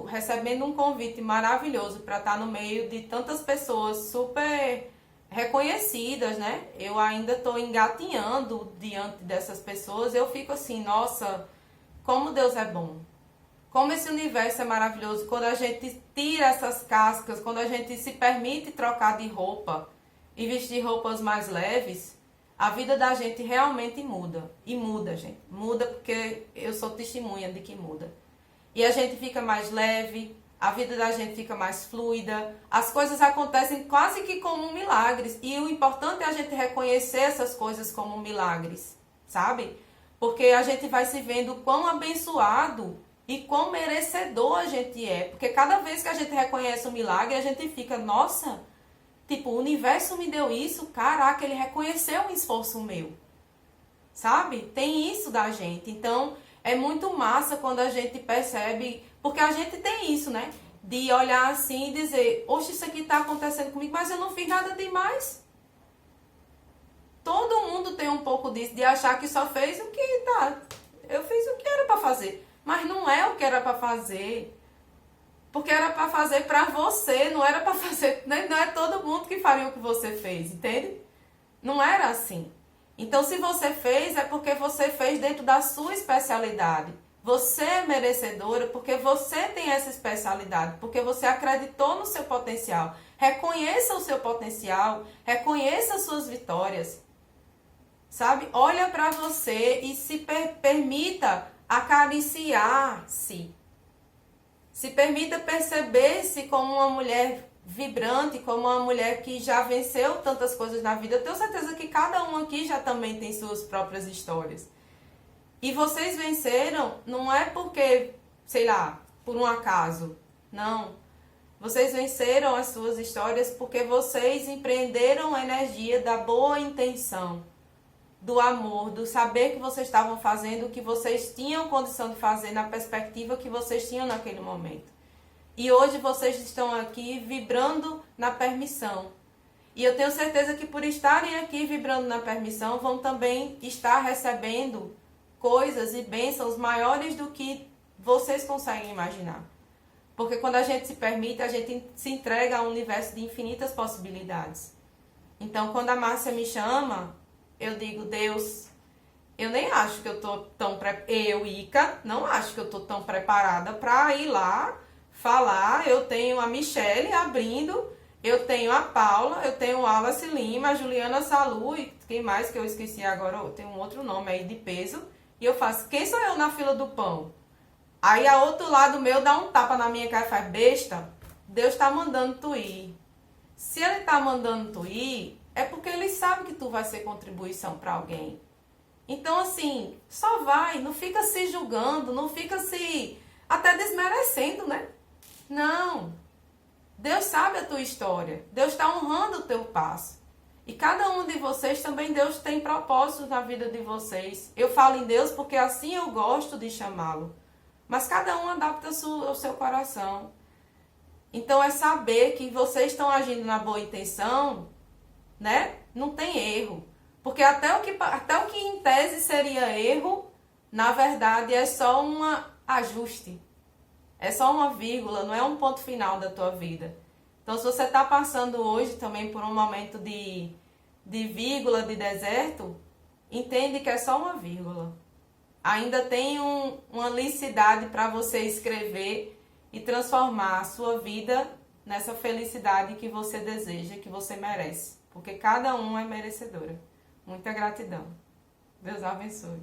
recebendo um convite maravilhoso para estar no meio de tantas pessoas super reconhecidas, né? Eu ainda estou engatinhando diante dessas pessoas, eu fico assim, nossa, como Deus é bom. Como esse universo é maravilhoso quando a gente tira essas cascas, quando a gente se permite trocar de roupa e vestir roupas mais leves. A vida da gente realmente muda. E muda, gente. Muda porque eu sou testemunha de que muda. E a gente fica mais leve, a vida da gente fica mais fluida, as coisas acontecem quase que como milagres. E o importante é a gente reconhecer essas coisas como milagres, sabe? Porque a gente vai se vendo quão abençoado e quão merecedor a gente é. Porque cada vez que a gente reconhece um milagre, a gente fica, nossa, tipo, o universo me deu isso, caraca, ele reconheceu um esforço meu, sabe? Tem isso da gente. Então, é muito massa quando a gente percebe, porque a gente tem isso, né? De olhar assim e dizer, oxe, isso aqui tá acontecendo comigo, mas eu não fiz nada demais. Todo mundo tem um pouco disso, de achar que só fez o que tá. Eu fiz o que era pra fazer, mas não é o que era pra fazer. Porque era pra fazer pra você, não era pra fazer... Não é todo mundo que faria o que você fez, entende? Não era assim. Então, se você fez, é porque você fez dentro da sua especialidade. Você é merecedora porque você tem essa especialidade, porque você acreditou no seu potencial. Reconheça o seu potencial, reconheça as suas vitórias, sabe? Olha para você e se permita acariciar-se. Se permita perceber-se como uma mulher vibrante, como uma mulher que já venceu tantas coisas na vida. Eu tenho certeza que cada um aqui já também tem suas próprias histórias. E vocês venceram não é porque, sei lá, por um acaso. Não. Vocês venceram as suas histórias porque vocês empreenderam a energia da boa intenção, do amor, do saber que vocês estavam fazendo o que vocês tinham condição de fazer na perspectiva que vocês tinham naquele momento. E hoje vocês estão aqui vibrando na permissão. E eu tenho certeza que por estarem aqui vibrando na permissão, vão também estar recebendo coisas e bênçãos maiores do que vocês conseguem imaginar. Porque quando a gente se permite, a gente se entrega a um universo de infinitas possibilidades. Então, quando a Márcia me chama, eu digo, Deus, eu nem acho que eu tô tão eu, Ica, não acho que eu tô tão preparada para ir lá falar. Eu tenho a Michelle abrindo, eu tenho a Paula, eu tenho o Wallace Lima, a Juliana Salu e quem mais que eu esqueci agora, eu tenho um outro nome aí de peso. E eu faço, quem sou eu na fila do pão? Aí a outro lado meu dá um tapa na minha cara e faz, besta, Deus tá mandando tu ir. Se ele tá mandando tu ir, é porque ele sabe que tu vai ser contribuição para alguém. Então assim, só vai, não fica se julgando, não fica se até desmerecendo, né? Não. Deus sabe a tua história. Deus está honrando o teu passo. E cada um de vocês também, Deus tem propósitos na vida de vocês. Eu falo em Deus porque assim eu gosto de chamá-lo. Mas cada um adapta o seu coração. Então é saber que vocês estão agindo na boa intenção, né? Não tem erro. Porque até o que em tese seria erro, na verdade é só um ajuste. É só uma vírgula, não é um ponto final da tua vida. Então, se você está passando hoje também por um momento de vírgula, de deserto, entende que é só uma vírgula. Ainda tem uma licidade para você escrever e transformar a sua vida nessa felicidade que você deseja, que você merece. Porque cada um é merecedora. Muita gratidão. Deus abençoe.